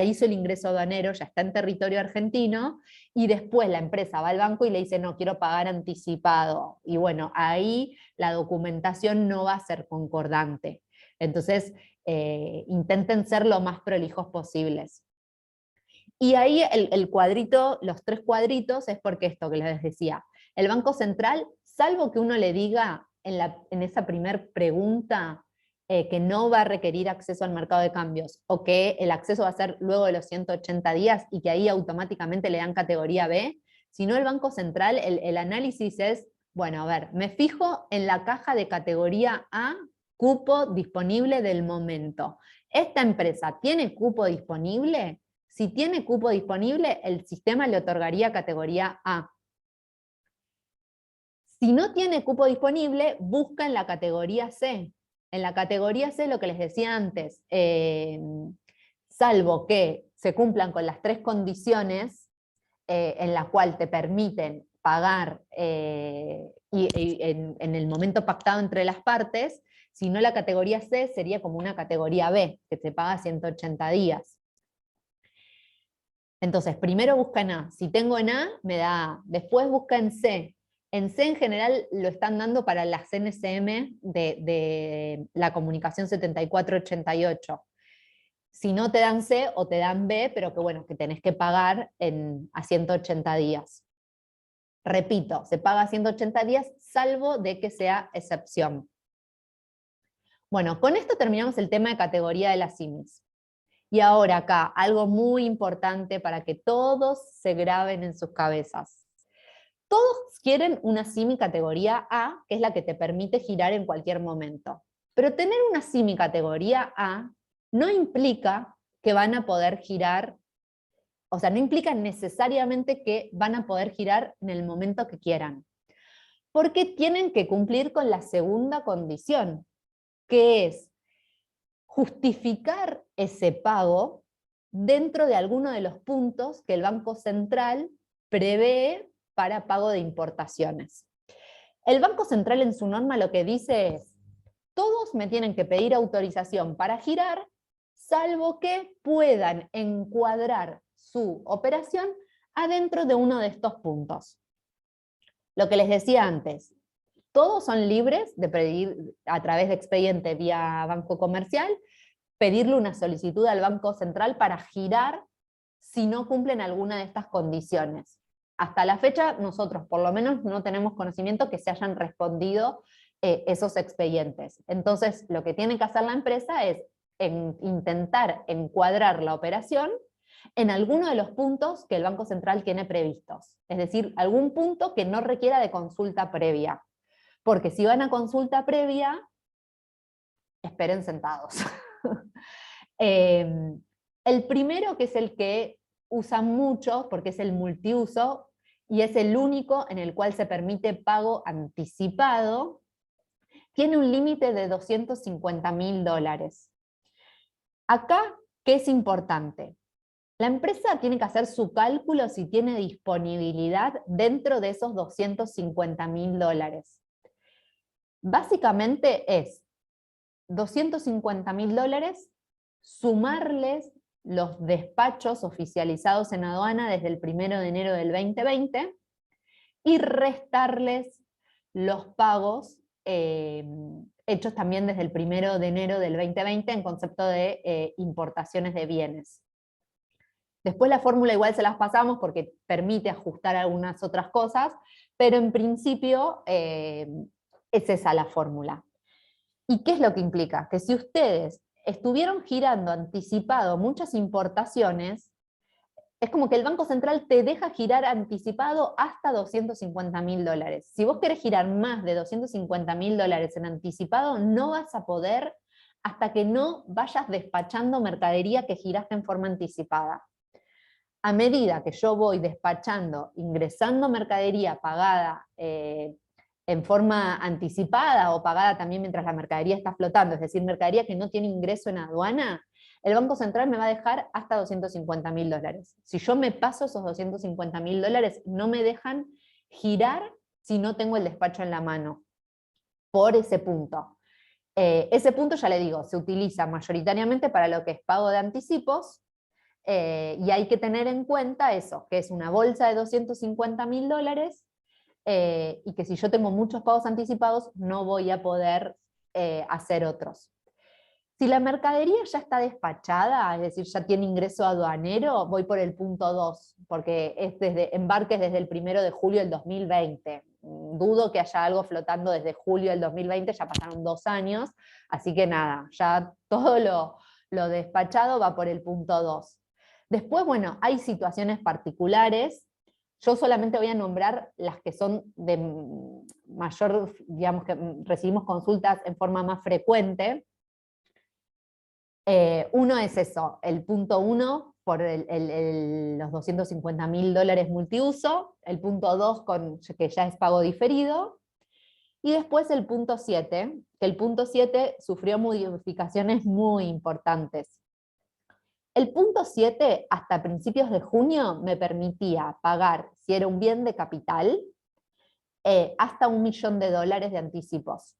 hizo el ingreso aduanero, ya está en territorio argentino, y después la empresa va al banco y le dice, no, quiero pagar anticipado. Y bueno, ahí la documentación no va a ser concordante. Entonces, intenten ser lo más prolijos posibles. Y ahí el cuadrito, los 3 cuadritos, es porque esto que les decía, el Banco Central, salvo que uno le diga en esa primer pregunta que no va a requerir acceso al mercado de cambios, o que el acceso va a ser luego de los 180 días y que ahí automáticamente le dan categoría B, sino el Banco Central, el análisis es, bueno, a ver, me fijo en la caja de categoría A, cupo disponible del momento. ¿Esta empresa tiene cupo disponible? Si tiene cupo disponible, el sistema le otorgaría categoría A. Si no tiene cupo disponible, busca en la categoría C. En la categoría C, lo que les decía antes, salvo que se cumplan con las 3 condiciones en la cual te permiten pagar en el momento pactado entre las partes, si no la categoría C sería como una categoría B, que se paga 180 días. Entonces, primero busca en A. Si tengo en A, me da A. Después busca en C. En C en general lo están dando para la CNCM de la comunicación 7488. Si no te dan C o te dan B, pero que bueno, que tenés que pagar a 180 días. Repito, se paga a 180 días, salvo de que sea excepción. Bueno, con esto terminamos el tema de categoría de las CIMIS. Y ahora acá, algo muy importante para que todos se graben en sus cabezas. Todos quieren una CIMI categoría A, que es la que te permite girar en cualquier momento. Pero tener una CIMI categoría A no implica que van a poder girar, o sea, no implica necesariamente que van a poder girar en el momento que quieran. Porque tienen que cumplir con la segunda condición, que es justificar ese pago dentro de alguno de los puntos que el Banco Central prevé para pago de importaciones. El Banco Central en su norma lo que dice es, todos me tienen que pedir autorización para girar, salvo que puedan encuadrar su operación adentro de uno de estos puntos. Lo que les decía antes, todos son libres de pedir a través de expediente vía banco comercial, pedirle una solicitud al Banco Central para girar si no cumplen alguna de estas condiciones. Hasta la fecha, nosotros por lo menos no tenemos conocimiento que se hayan respondido esos expedientes. Entonces, lo que tiene que hacer la empresa es intentar encuadrar la operación en alguno de los puntos que el Banco Central tiene previstos. Es decir, algún punto que no requiera de consulta previa. Porque si van a consulta previa, esperen sentados. El primero, que es el que usan muchos, porque es el multiuso, y es el único en el cual se permite pago anticipado, tiene un límite de $250.000. Acá, ¿qué es importante? La empresa tiene que hacer su cálculo si tiene disponibilidad dentro de esos $250.000. Básicamente es $250.000, sumarles los despachos oficializados en aduana desde el 1 de enero del 2020 y restarles los pagos hechos también desde el 1 de enero del 2020 en concepto de importaciones de bienes. Después la fórmula igual se las pasamos porque permite ajustar algunas otras cosas, pero en principio es esa la fórmula. ¿Y qué es lo que implica? Que si ustedes estuvieron girando anticipado muchas importaciones, es como que el Banco Central te deja girar anticipado hasta $250.000. Si vos querés girar más de $250.000 en anticipado, no vas a poder hasta que no vayas despachando mercadería que giraste en forma anticipada. A medida que yo voy despachando, ingresando mercadería pagada en forma anticipada o pagada también mientras la mercadería está flotando, es decir, mercadería que no tiene ingreso en aduana, el Banco Central me va a dejar hasta $250.000. Si yo me paso esos $250.000, no me dejan girar si no tengo el despacho en la mano, por ese punto. Ese punto, ya le digo, se utiliza mayoritariamente para lo que es pago de anticipos, y hay que tener en cuenta eso, que es una bolsa de $250.000, y que si yo tengo muchos pagos anticipados, no voy a poder hacer otros. Si la mercadería ya está despachada, es decir, ya tiene ingreso aduanero, voy por el punto 2, porque es embarques desde el 1 de julio del 2020. Dudo que haya algo flotando desde julio del 2020, ya pasaron 2 años, así que nada, ya todo lo despachado va por el punto 2. Después, bueno, hay situaciones particulares. Yo solamente voy a nombrar las que son de mayor, digamos, que recibimos consultas en forma más frecuente. Uno es eso, el punto 1 por los $250.000 multiuso, el punto 2 que ya es pago diferido, y después el punto 7, que el punto 7 sufrió modificaciones muy importantes. El punto 7, hasta principios de junio, me permitía pagar, si era un bien de capital, hasta $1 millón de anticipos.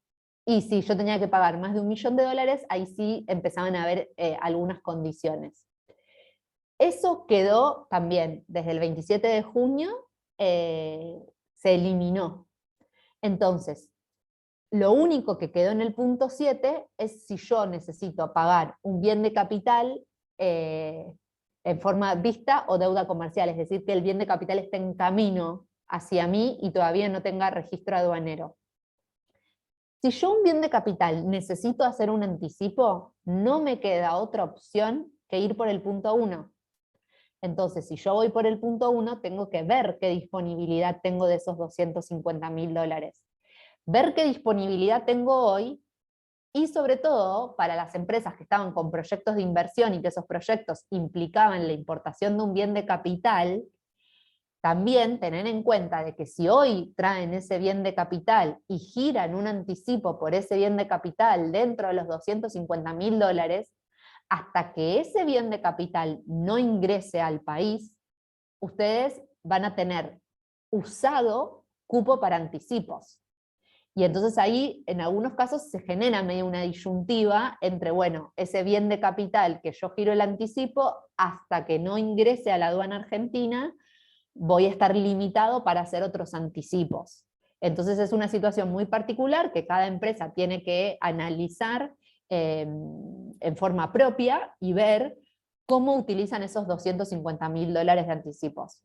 Y si yo tenía que pagar más de $1 millón, ahí sí empezaban a haber algunas condiciones. Eso quedó también, desde el 27 de junio, se eliminó. Entonces, lo único que quedó en el punto 7 es si yo necesito pagar un bien de capital en forma vista o deuda comercial, es decir, que el bien de capital esté en camino hacia mí y todavía no tenga registro aduanero. Si yo un bien de capital necesito hacer un anticipo, no me queda otra opción que ir por el punto 1. Entonces, si yo voy por el punto 1, tengo que ver qué disponibilidad tengo de esos $250.000. Ver qué disponibilidad tengo hoy, y sobre todo para las empresas que estaban con proyectos de inversión y que esos proyectos implicaban la importación de un bien de capital, también tener en cuenta de que si hoy traen ese bien de capital y giran un anticipo por ese bien de capital dentro de los $250.000, hasta que ese bien de capital no ingrese al país, ustedes van a tener usado cupo para anticipos. Y entonces ahí, en algunos casos, se genera medio una disyuntiva entre, bueno, ese bien de capital que yo giro el anticipo, hasta que no ingrese a la aduana argentina, voy a estar limitado para hacer otros anticipos. Entonces es una situación muy particular que cada empresa tiene que analizar en forma propia y ver cómo utilizan esos $250.000 de anticipos.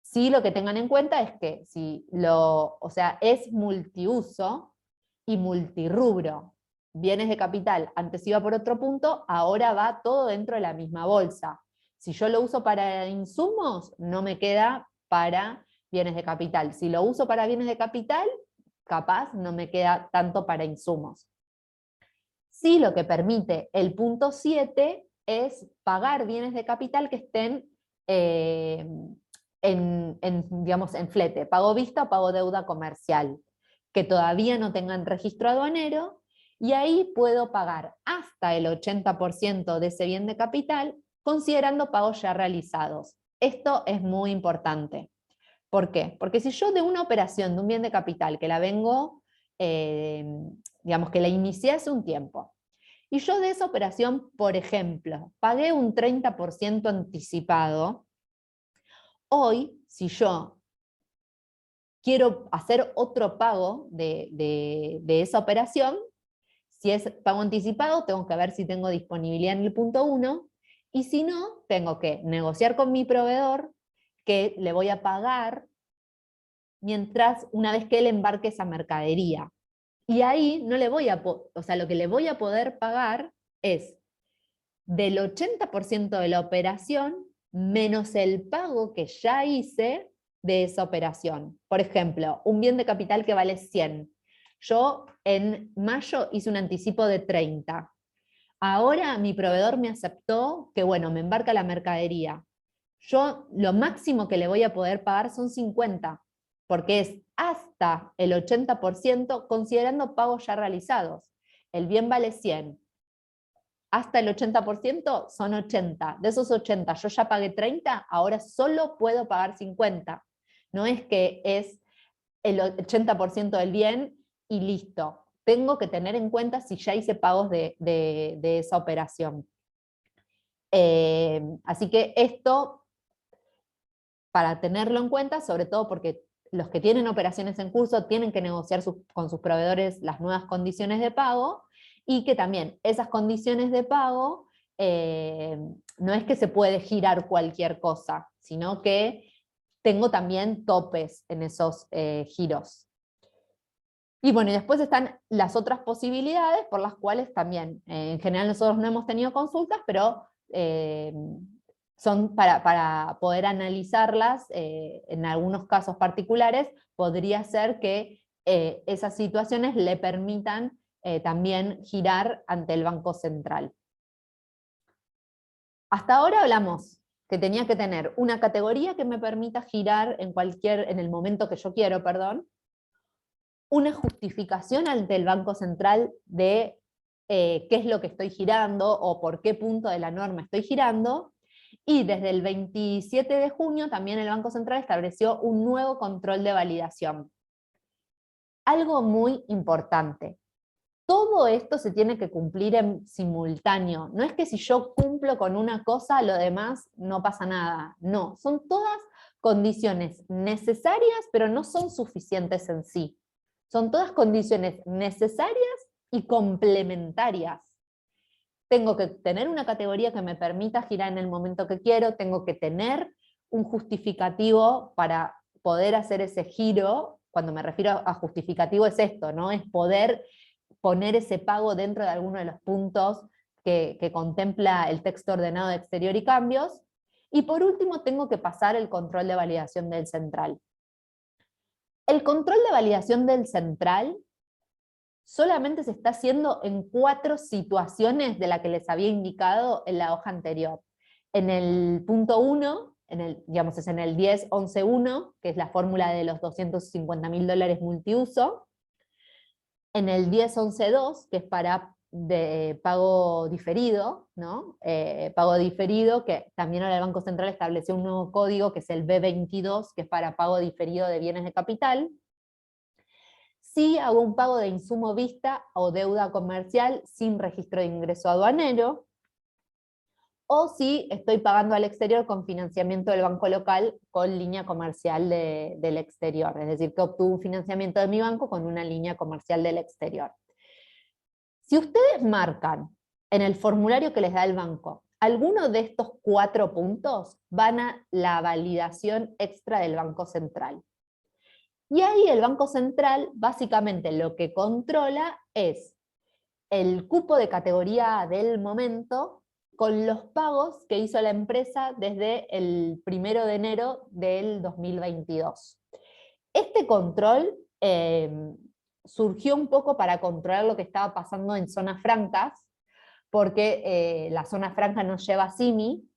Sí, lo que tengan en cuenta es que si es multiuso y multirrubro. Bienes de capital, antes iba por otro punto, ahora va todo dentro de la misma bolsa. Si yo lo uso para insumos, no me queda para bienes de capital. Si lo uso para bienes de capital, capaz no me queda tanto para insumos. Sí, lo que permite el punto 7 es pagar bienes de capital que estén digamos, en flete, pago vista o pago deuda comercial, que todavía no tengan registro aduanero, y ahí puedo pagar hasta el 80% de ese bien de capital, considerando pagos ya realizados. Esto es muy importante. ¿Por qué? Porque si yo de una operación, de un bien de capital, que la vengo, digamos que la inicié hace un tiempo, y yo de esa operación, por ejemplo, pagué un 30% anticipado, hoy, si yo quiero hacer otro pago de esa operación, si es pago anticipado, tengo que ver si tengo disponibilidad en el punto 1, y si no, tengo que negociar con mi proveedor que le voy a pagar una vez que él embarque esa mercadería. Y ahí no le voy a, lo que le voy a poder pagar es del 80% de la operación menos el pago que ya hice de esa operación. Por ejemplo, un bien de capital que vale 100. Yo en mayo hice un anticipo de 30. Ahora mi proveedor me aceptó que, bueno, me embarca la mercadería. Yo lo máximo que le voy a poder pagar son 50, porque es hasta el 80% considerando pagos ya realizados. El bien vale 100. hasta el 80% son 80. De esos 80 yo ya pagué 30, ahora solo puedo pagar 50. No es que es el 80% del bien y listo. Tengo que tener en cuenta si ya hice pagos de esa operación. Así que esto, para tenerlo en cuenta, sobre todo porque los que tienen operaciones en curso tienen que negociar con sus proveedores las nuevas condiciones de pago, y que también esas condiciones de pago no es que se puede girar cualquier cosa, sino que tengo también topes en esos giros. Y bueno, y después están las otras posibilidades por las cuales también, en general nosotros no hemos tenido consultas, pero son para poder analizarlas, en algunos casos particulares, podría ser que esas situaciones le permitan también girar ante el Banco Central. Hasta ahora hablamos que tenía que tener una categoría que me permita girar en el momento que yo quiero, perdón, una justificación ante el Banco Central de qué es lo que estoy girando o por qué punto de la norma estoy girando, y desde el 27 de junio también el Banco Central estableció un nuevo control de validación. Algo muy importante, todo esto se tiene que cumplir en simultáneo. No es que si yo cumplo con una cosa, lo demás no pasa nada. No, son todas condiciones necesarias, pero no son suficientes en sí. Son todas condiciones necesarias y complementarias. Tengo que tener una categoría que me permita girar en el momento que quiero, tengo que tener un justificativo para poder hacer ese giro. Cuando me refiero a justificativo es esto, ¿no? Es poder poner ese pago dentro de alguno de los puntos que contempla el texto ordenado de exterior y cambios. Y por último tengo que pasar el control de validación del central. El control de validación del central solamente se está haciendo en 4 situaciones de la que les había indicado en la hoja anterior. En el punto 1, digamos es en el 10.11.1, que es la fórmula de los $250.000 multiuso. En el 10.11.2, que es para pago diferido, ¿no? Pago diferido, que también ahora el Banco Central estableció un nuevo código, que es el B22, que es para pago diferido de bienes de capital. Si hago un pago de insumo vista o deuda comercial sin registro de ingreso aduanero, o si estoy pagando al exterior con financiamiento del banco local con línea comercial del exterior, es decir, que obtuve un financiamiento de mi banco con una línea comercial del exterior. Si ustedes marcan en el formulario que les da el banco alguno de estos 4 puntos, van a la validación extra del Banco Central. Y ahí el Banco Central básicamente lo que controla es el cupo de categoría A del momento con los pagos que hizo la empresa desde el 1 de enero del 2022. Este control surgió un poco para controlar lo que estaba pasando en zonas francas, porque la zona franca no lleva CIMI,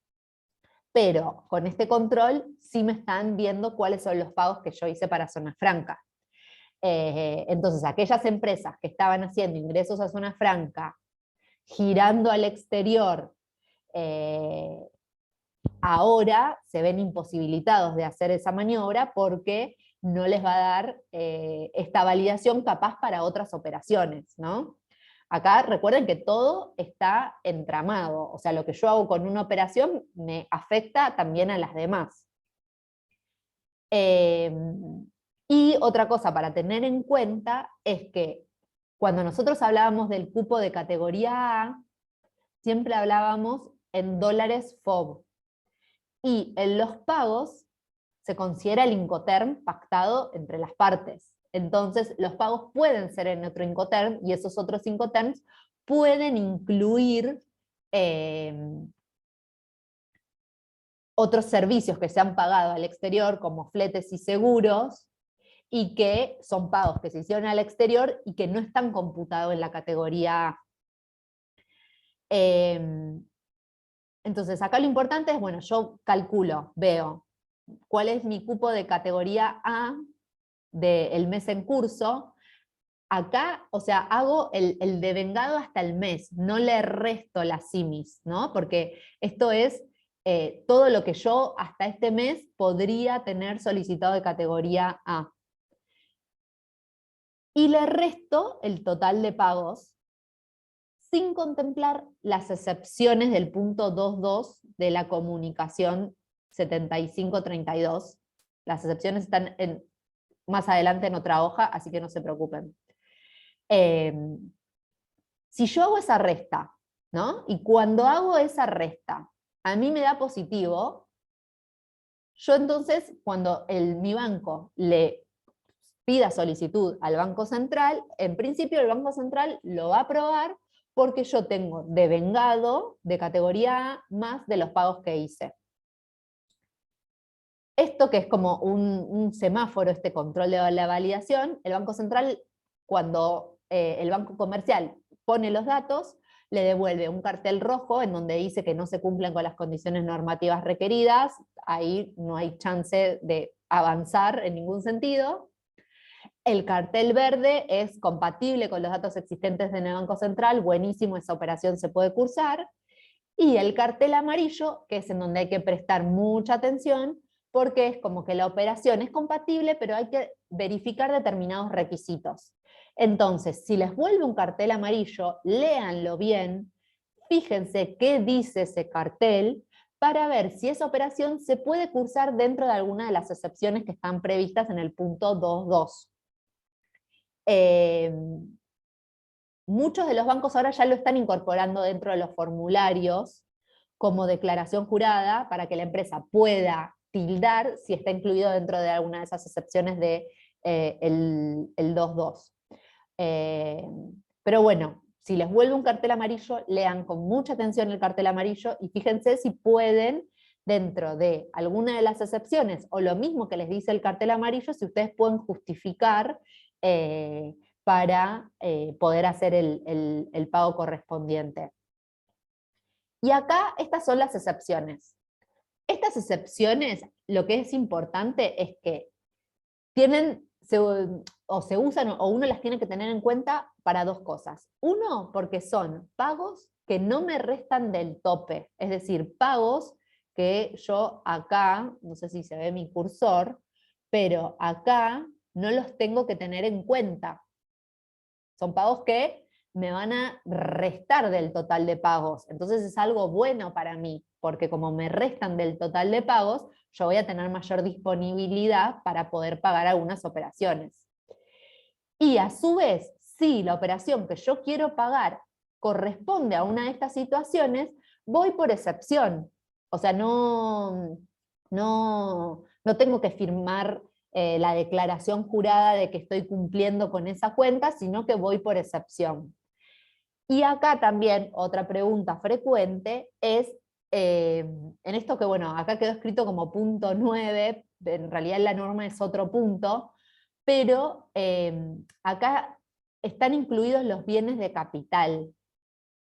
pero con este control sí me están viendo cuáles son los pagos que yo hice para zona franca. Entonces, aquellas empresas que estaban haciendo ingresos a zona franca, girando al exterior, ahora se ven imposibilitados de hacer esa maniobra porque no les va a dar esta validación capaz para otras operaciones, ¿no? Acá recuerden que todo está entramado, o sea, lo que yo hago con una operación me afecta también a las demás. Y otra cosa para tener en cuenta es que cuando nosotros hablábamos del cupo de categoría A, siempre hablábamos en dólares FOB. Y en los pagos se considera el Incoterm pactado entre las partes. Entonces los pagos pueden ser en otro Incoterm y esos otros Incoterms pueden incluir otros servicios que se han pagado al exterior como fletes y seguros, y que son pagos que se hicieron al exterior y que no están computados en la categoría A. Entonces acá lo importante es, bueno, yo calculo, veo cuál es mi cupo de categoría A del mes en curso, acá, o sea, hago el devengado hasta el mes, no le resto las simis, ¿no? Porque esto es todo lo que yo hasta este mes podría tener solicitado de categoría A. Y le resto el total de pagos sin contemplar las excepciones del punto 2.2 de la comunicación 7532. Las excepciones están más adelante en otra hoja, así que no se preocupen. Si yo hago esa resta, ¿no? Y cuando hago esa resta, a mí me da positivo, yo entonces, cuando mi banco le pida solicitud al Banco Central, en principio el Banco Central lo va a aprobar porque yo tengo devengado de categoría A más de los pagos que hice. Esto que es como un semáforo, este control de la validación, el Banco Central, cuando el banco comercial pone los datos, le devuelve un cartel rojo en donde dice que no se cumplen con las condiciones normativas requeridas, ahí no hay chance de avanzar en ningún sentido. El cartel verde es compatible con los datos existentes en el Banco Central, buenísimo, esa operación se puede cursar. Y el cartel amarillo, que es en donde hay que prestar mucha atención, porque es como que la operación es compatible, pero hay que verificar determinados requisitos. Entonces, si les vuelve un cartel amarillo, léanlo bien, fíjense qué dice ese cartel, para ver si esa operación se puede cursar dentro de alguna de las excepciones que están previstas en el punto 2.2. Muchos de los bancos ahora ya lo están incorporando dentro de los formularios como declaración jurada para que la empresa pueda tildar si está incluido dentro de alguna de esas excepciones de el 2.2. Pero bueno, si les vuelve un cartel amarillo, lean con mucha atención el cartel amarillo y fíjense si pueden, dentro de alguna de las excepciones, o lo mismo que les dice el cartel amarillo, si ustedes pueden justificar para poder hacer el pago correspondiente. Y acá estas son las excepciones. Estas excepciones, lo que es importante es que tienen, se usan o uno las tiene que tener en cuenta para dos cosas. Uno, porque son pagos que no me restan del tope, es decir, pagos que yo acá, no sé si se ve mi cursor, pero acá no los tengo que tener en cuenta. Son pagos que me van a restar del total de pagos. Entonces es algo bueno para mí, porque como me restan del total de pagos, yo voy a tener mayor disponibilidad para poder pagar algunas operaciones. Y a su vez, si la operación que yo quiero pagar corresponde a una de estas situaciones, voy por excepción. O sea, no tengo que firmar la declaración jurada de que estoy cumpliendo con esa cuenta, sino que voy por excepción. Y acá también otra pregunta frecuente es, en esto que bueno, acá quedó escrito como punto 9, en realidad la norma es otro punto, pero acá están incluidos los bienes de capital.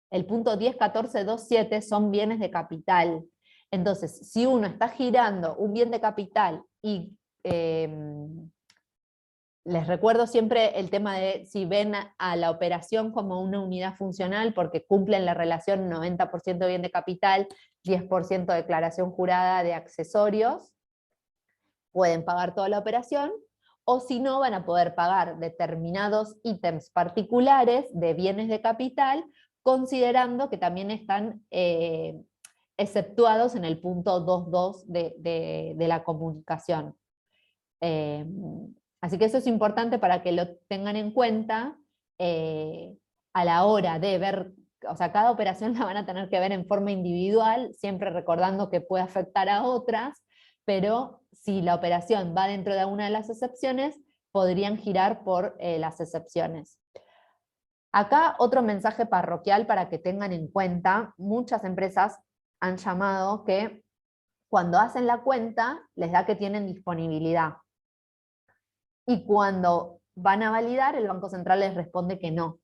El punto 10, 14, 2, 7 son bienes de capital. Entonces, si uno está girando un bien de capital y les recuerdo siempre el tema de si ven a la operación como una unidad funcional porque cumplen la relación 90% bien de capital, 10% declaración jurada de accesorios, pueden pagar toda la operación, o si no van a poder pagar determinados ítems particulares de bienes de capital, considerando que también están exceptuados en el punto 2.2 de la comunicación. Así que eso es importante para que lo tengan en cuenta a la hora de ver, o sea, cada operación la van a tener que ver en forma individual, siempre recordando que puede afectar a otras, pero si la operación va dentro de alguna de las excepciones, podrían girar por las excepciones. Acá otro mensaje parroquial para que tengan en cuenta, muchas empresas han llamado que cuando hacen la cuenta les da que tienen disponibilidad. Y cuando van a validar, el Banco Central les responde que no.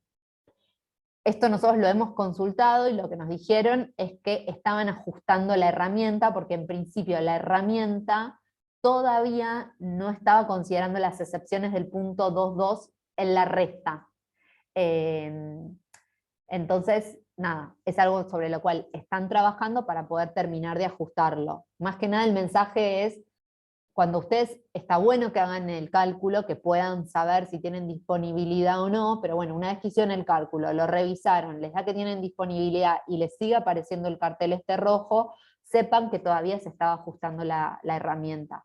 Esto nosotros lo hemos consultado y lo que nos dijeron es que estaban ajustando la herramienta porque en principio la herramienta todavía no estaba considerando las excepciones del punto 2.2 en la resta. Entonces, nada, es algo sobre lo cual están trabajando para poder terminar de ajustarlo. Más que nada el mensaje es, cuando ustedes, está bueno que hagan el cálculo, que puedan saber si tienen disponibilidad o no, pero bueno, una vez que hicieron el cálculo, lo revisaron, les da que tienen disponibilidad y les sigue apareciendo el cartel este rojo, sepan que todavía se estaba ajustando la herramienta.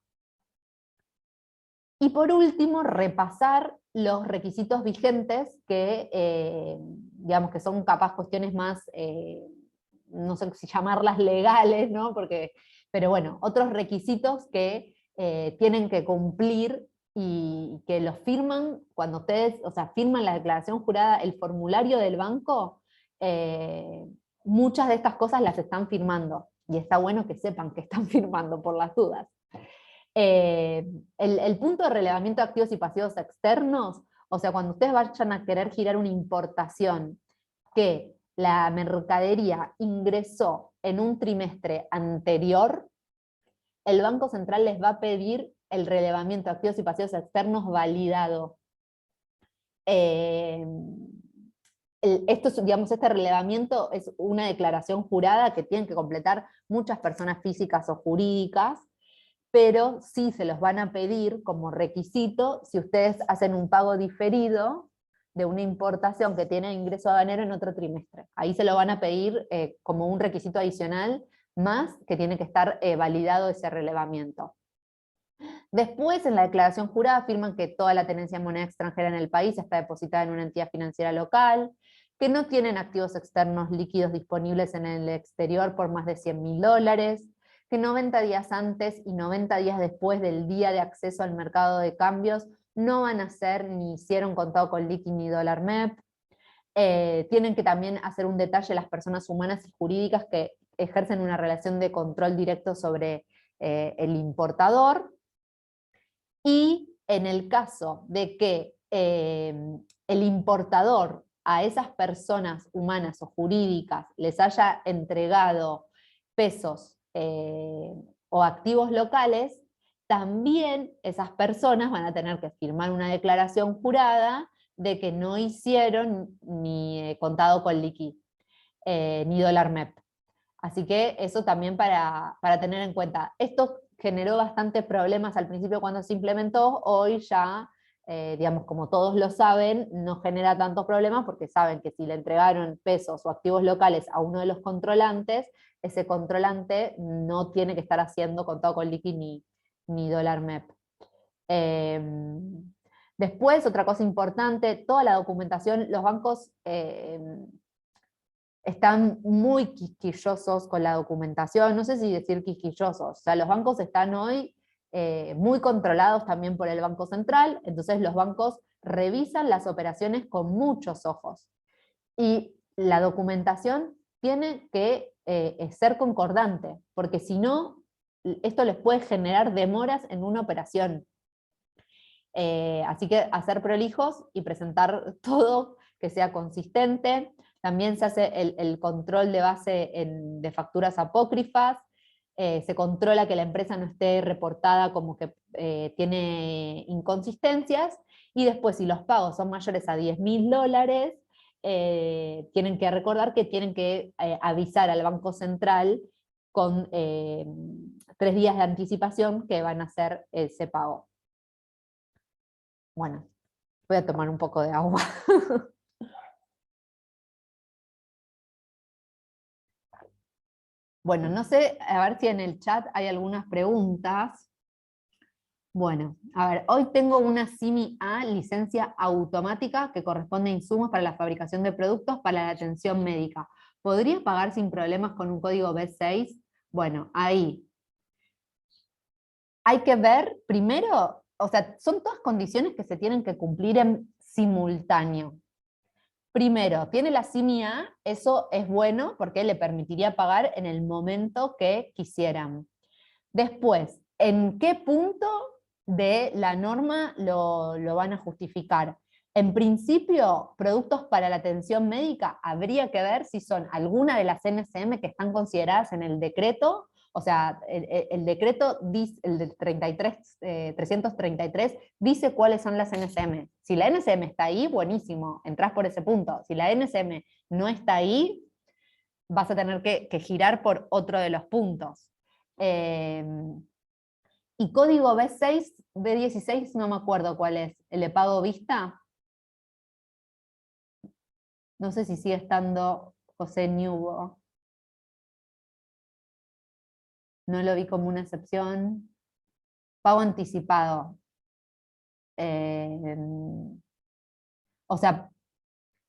Y por último, repasar los requisitos vigentes que, digamos que son capaz cuestiones más, no sé si llamarlas legales, ¿no? Pero bueno, otros requisitos que tienen que cumplir y que los firman cuando ustedes, o sea, firman la declaración jurada, el formulario del banco, muchas de estas cosas las están firmando, y está bueno que sepan que están firmando por las dudas. El punto de relevamiento de activos y pasivos externos, o sea, cuando ustedes vayan a querer girar una importación que la mercadería ingresó en un trimestre anterior, el Banco Central les va a pedir el relevamiento de activos y pasivos externos validado. Este relevamiento es una declaración jurada que tienen que completar muchas personas físicas o jurídicas, pero sí se los van a pedir como requisito si ustedes hacen un pago diferido de una importación que tiene ingreso aduanero en otro trimestre. Ahí se lo van a pedir como un requisito adicional, más que tiene que estar validado ese relevamiento. Después, en la declaración jurada, afirman que toda la tenencia de moneda extranjera en el país está depositada en una entidad financiera local, que no tienen activos externos líquidos disponibles en el exterior por más de $100.000, que 90 días antes y 90 días después del día de acceso al mercado de cambios no van a hacer ni hicieron contado con liqui ni dólar MEP. Tienen que también hacer un detalle las personas humanas y jurídicas que ejercen una relación de control directo sobre el importador. Y en el caso de que el importador a esas personas humanas o jurídicas les haya entregado pesos o activos locales, también esas personas van a tener que firmar una declaración jurada de que no hicieron ni contado con liqui, ni dólar MEP. Así que eso también para tener en cuenta. Esto generó bastantes problemas al principio cuando se implementó, hoy ya, digamos, como todos lo saben, no genera tantos problemas porque saben que si le entregaron pesos o activos locales a uno de los controlantes, ese controlante no tiene que estar haciendo contado con liqui ni dólar MEP. Después, otra cosa importante, toda la documentación, los bancos están muy quisquillosos con la documentación, no sé si decir quisquillosos, o sea, los bancos están hoy muy controlados también por el Banco Central, entonces los bancos revisan las operaciones con muchos ojos. Y la documentación tiene que ser concordante, porque si no, esto les puede generar demoras en una operación. Así que hacer prolijos y presentar todo que sea consistente. También se hace el control de base de facturas apócrifas, se controla que la empresa no esté reportada como que tiene inconsistencias, y después si los pagos son mayores a $10.000, tienen que recordar que tienen que avisar al Banco Central con 3 días de anticipación que van a hacer ese pago. Bueno, voy a tomar un poco de agua. Bueno, no sé, a ver si en el chat hay algunas preguntas. Bueno, a ver, hoy tengo una CIMI A, licencia automática, que corresponde a insumos para la fabricación de productos para la atención médica. ¿Podría pagar sin problemas con un código B6? Bueno, ahí hay que ver primero, o sea, son todas condiciones que se tienen que cumplir en simultáneo. Primero, tiene la CIMI A, eso es bueno porque le permitiría pagar en el momento que quisieran. Después, ¿en qué punto de la norma lo van a justificar? En principio, productos para la atención médica, habría que ver si son alguna de las NCM que están consideradas en el decreto O sea, el decreto, el del 333, dice cuáles son las NSM. Si la NSM está ahí, buenísimo, entrás por ese punto. Si la NSM no está ahí, vas a tener que girar por otro de los puntos. Y código B6, B16, no me acuerdo cuál es, el de pago vista. No sé si sigue estando José Ñubo. No lo vi como una excepción. Pago anticipado. O sea,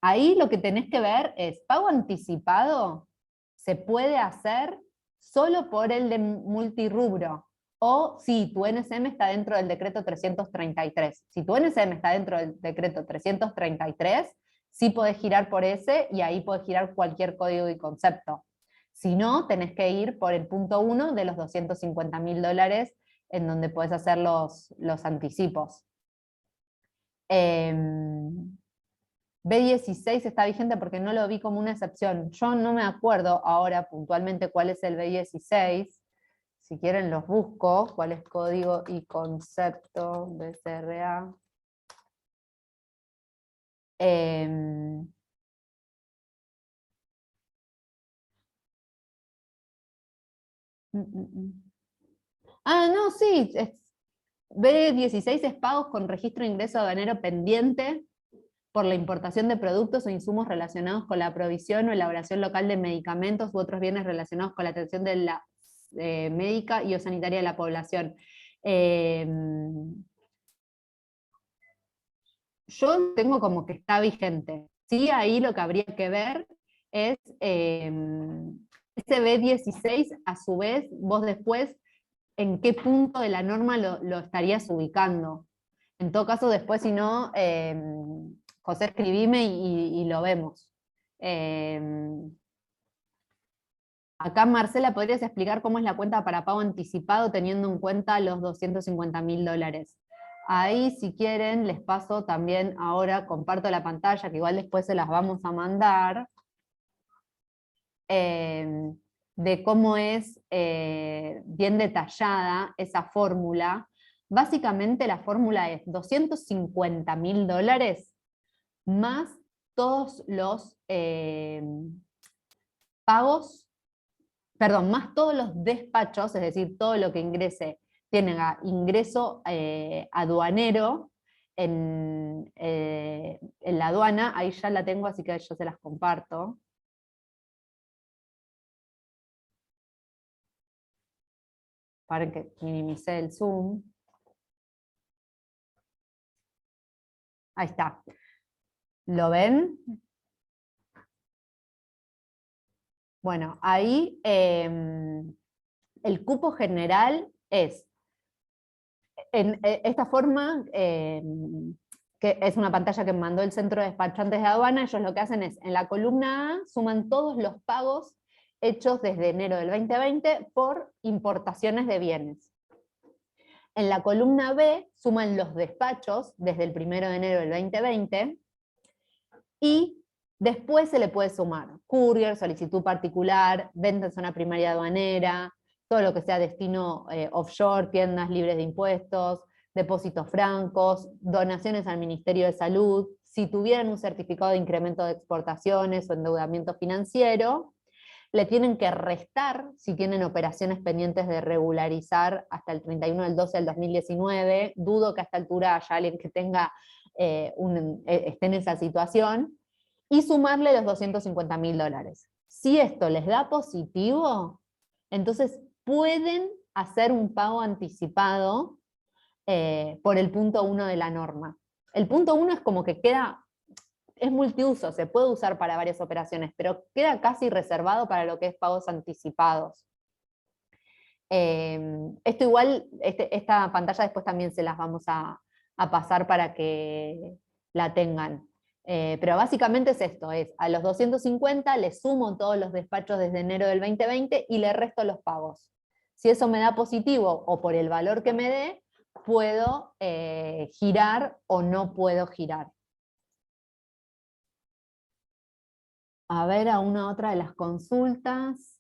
ahí lo que tenés que ver es, pago anticipado se puede hacer solo por el de multirrubro, o si tu NSM está dentro del decreto 333. Si tu NSM está dentro del decreto 333, sí podés girar por ese, y ahí podés girar cualquier código y concepto. Si no, tenés que ir por el punto 1 de los $250.000, en donde podés hacer los anticipos. B16 está vigente porque no lo vi como una excepción. Yo no me acuerdo ahora puntualmente cuál es el B16. Si quieren los busco, cuál es código y concepto BCRA. Ah, no, sí. B16 es pagos con registro de ingreso aduanero pendiente por la importación de productos o insumos relacionados con la provisión o elaboración local de medicamentos u otros bienes relacionados con la atención de la médica y o sanitaria de la población. Yo tengo como que está vigente. Sí, ahí lo que habría que ver es ese B16, a su vez, vos después, en qué punto de la norma lo estarías ubicando. En todo caso, después, si no, José, escribime y lo vemos. Acá, Marcela, ¿podrías explicar cómo es la cuenta para pago anticipado teniendo en cuenta los $250.000? Ahí, si quieren, les paso también, ahora comparto la pantalla, que igual después se las vamos a mandar, de cómo es bien detallada esa fórmula. Básicamente la fórmula es $250.000 más todos los pagos, perdón, más todos los despachos, es decir, todo lo que ingrese, tienen ingreso aduanero en la aduana. Ahí ya la tengo, así que yo se las comparto. Para que minimice el zoom. Ahí está. ¿Lo ven? Bueno, ahí el cupo general es, en esta forma, que es una pantalla que mandó el Centro de Despachantes de Aduana. Ellos lo que hacen es, en la columna A, suman todos los pagos hechos desde enero del 2020 por importaciones de bienes. En la columna B suman los despachos desde el 1 de enero del 2020, y después se le puede sumar courier, solicitud particular, venta en zona primaria aduanera, todo lo que sea destino offshore, tiendas libres de impuestos, depósitos francos, donaciones al Ministerio de Salud, si tuvieran un certificado de incremento de exportaciones o endeudamiento financiero, le tienen que restar, si tienen operaciones pendientes de regularizar hasta el 31 del 12 del 2019, dudo que a esta altura haya alguien que tenga esté en esa situación, y sumarle los $250.000. Si esto les da positivo, entonces pueden hacer un pago anticipado por el punto 1 de la norma. El punto 1 es como que queda, es multiuso, se puede usar para varias operaciones, pero queda casi reservado para lo que es pagos anticipados. Esto igual, esta pantalla después también se las vamos a pasar para que la tengan. Pero básicamente es esto, es a los 250 le sumo todos los despachos desde enero del 2020 y le resto los pagos. Si eso me da positivo o por el valor que me dé, puedo girar o no puedo girar. A ver, a una otra de las consultas.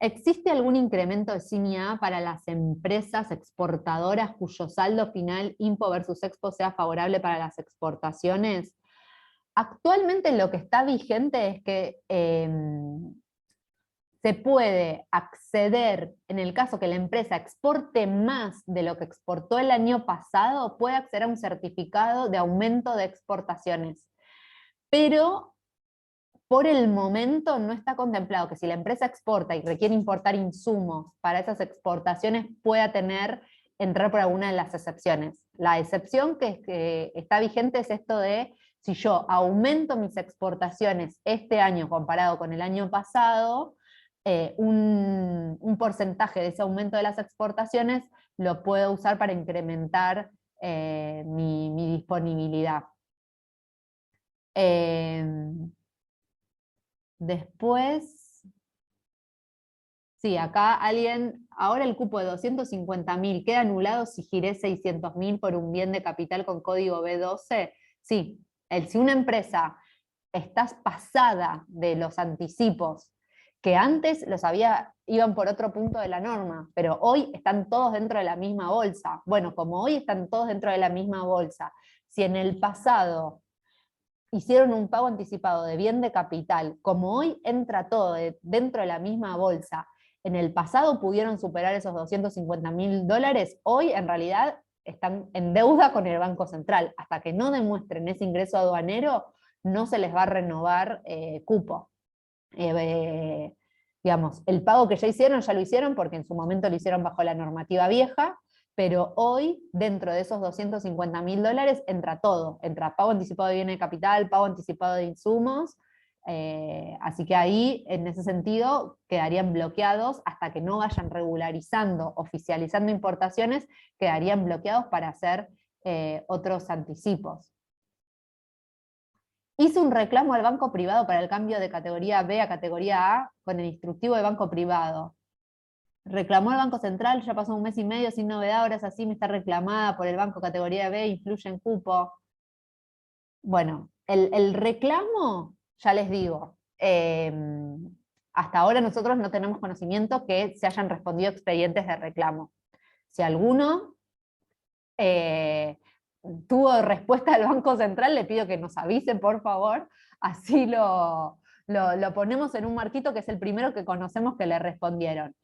¿Existe algún incremento de CIMI-A para las empresas exportadoras cuyo saldo final IMPO versus Expo sea favorable para las exportaciones? Actualmente lo que está vigente es que se puede acceder, en el caso que la empresa exporte más de lo que exportó el año pasado, puede acceder a un certificado de aumento de exportaciones. Pero por el momento no está contemplado que si la empresa exporta y requiere importar insumos para esas exportaciones pueda entrar por alguna de las excepciones. La excepción que está vigente es esto de si yo aumento mis exportaciones este año comparado con el año pasado, un porcentaje de ese aumento de las exportaciones lo puedo usar para incrementar mi disponibilidad. Después, sí, acá alguien, ahora el cupo de 250.000 queda anulado si giré 600.000 por un bien de capital con código B12. Sí, si una empresa está pasada de los anticipos, que antes iban por otro punto de la norma, pero hoy están todos dentro de la misma bolsa. Bueno, como hoy están todos dentro de la misma bolsa, si en el pasado hicieron un pago anticipado de bien de capital, como hoy entra todo dentro de la misma bolsa, en el pasado pudieron superar esos $250.000, hoy en realidad están en deuda con el Banco Central. Hasta que no demuestren ese ingreso aduanero, no se les va a renovar cupo. Digamos, el pago que ya lo hicieron porque en su momento lo hicieron bajo la normativa vieja, pero hoy, dentro de esos $250.000, entra todo. Entra pago anticipado de bienes de capital, pago anticipado de insumos, así que ahí, en ese sentido, quedarían bloqueados hasta que no vayan regularizando, oficializando importaciones, quedarían bloqueados para hacer otros anticipos. Hice un reclamo al banco privado para el cambio de categoría B a categoría A con el instructivo de banco privado. Reclamó al Banco Central, ya pasó 1 mes y medio sin novedad, ahora es así, me está reclamada por el banco categoría B, influye en cupo. Bueno, el reclamo, ya les digo, hasta ahora nosotros no tenemos conocimiento que se hayan respondido expedientes de reclamo. Si alguno tuvo respuesta del Banco Central, le pido que nos avise, por favor, así lo ponemos en un marquito, que es el primero que conocemos que le respondieron.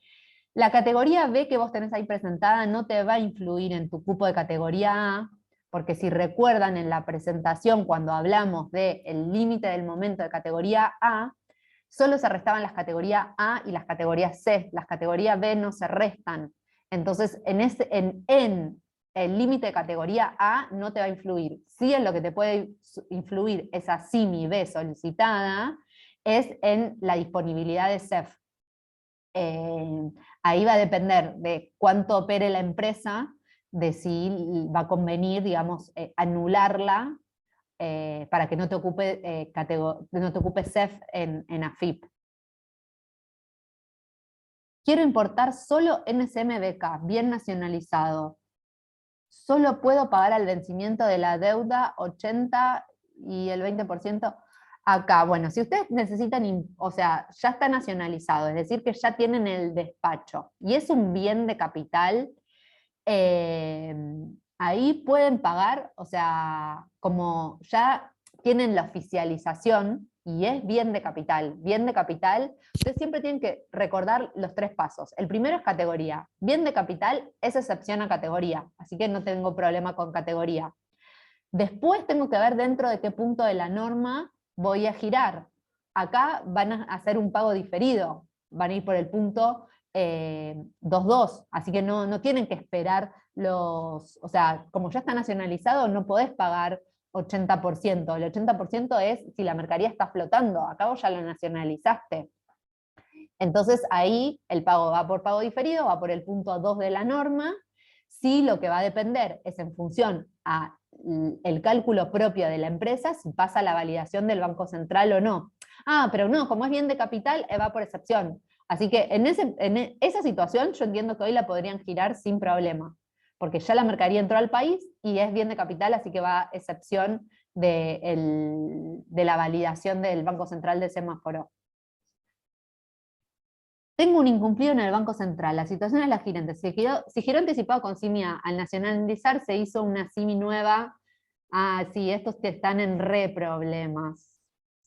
La categoría B que vos tenés ahí presentada no te va a influir en tu cupo de categoría A, porque si recuerdan en la presentación cuando hablamos del límite del momento de categoría A, solo se restaban las categorías A y las categorías C, las categorías B no se restan. Entonces en el límite de categoría A no te va a influir. Sí, en lo que te puede influir esa CIMI B solicitada es en la disponibilidad de CEF. Ahí va a depender de cuánto opere la empresa, de si va a convenir, digamos, anularla para que no te ocupe, CEF en AFIP. Quiero importar solo NSM-BK, bien nacionalizado. Solo puedo pagar al vencimiento de la deuda 80 y el 20%. Acá, bueno, si ustedes necesitan, o sea, ya está nacionalizado, es decir, que ya tienen el despacho, y es un bien de capital, ahí pueden pagar, o sea, como ya tienen la oficialización, y es bien de capital, ustedes siempre tienen que recordar los 3 pasos. El primero es categoría. Bien de capital es excepción a categoría, así que no tengo problema con categoría. Después tengo que ver dentro de qué punto de la norma voy a girar. Acá van a hacer un pago diferido, van a ir por el punto 2.2, así que no tienen que esperar o sea, como ya está nacionalizado, no podés pagar 80%, el 80% es si la mercadería está flotando, acá vos ya lo nacionalizaste. Entonces ahí el pago va por pago diferido, va por el punto 2 de la norma, sí, lo que va a depender es en función a el cálculo propio de la empresa, si pasa la validación del Banco Central o no. Ah, pero no, como es bien de capital, va por excepción. Así que en esa situación yo entiendo que hoy la podrían girar sin problema, porque ya la mercadería entró al país y es bien de capital, así que va a excepción de la validación del Banco Central de semáforo. tengo un incumplido en el Banco Central. La situación es la siguiente. Si giró anticipado con SIMI A, al nacionalizar se hizo una SIMI nueva. Ah, sí, estos que están en re problemas.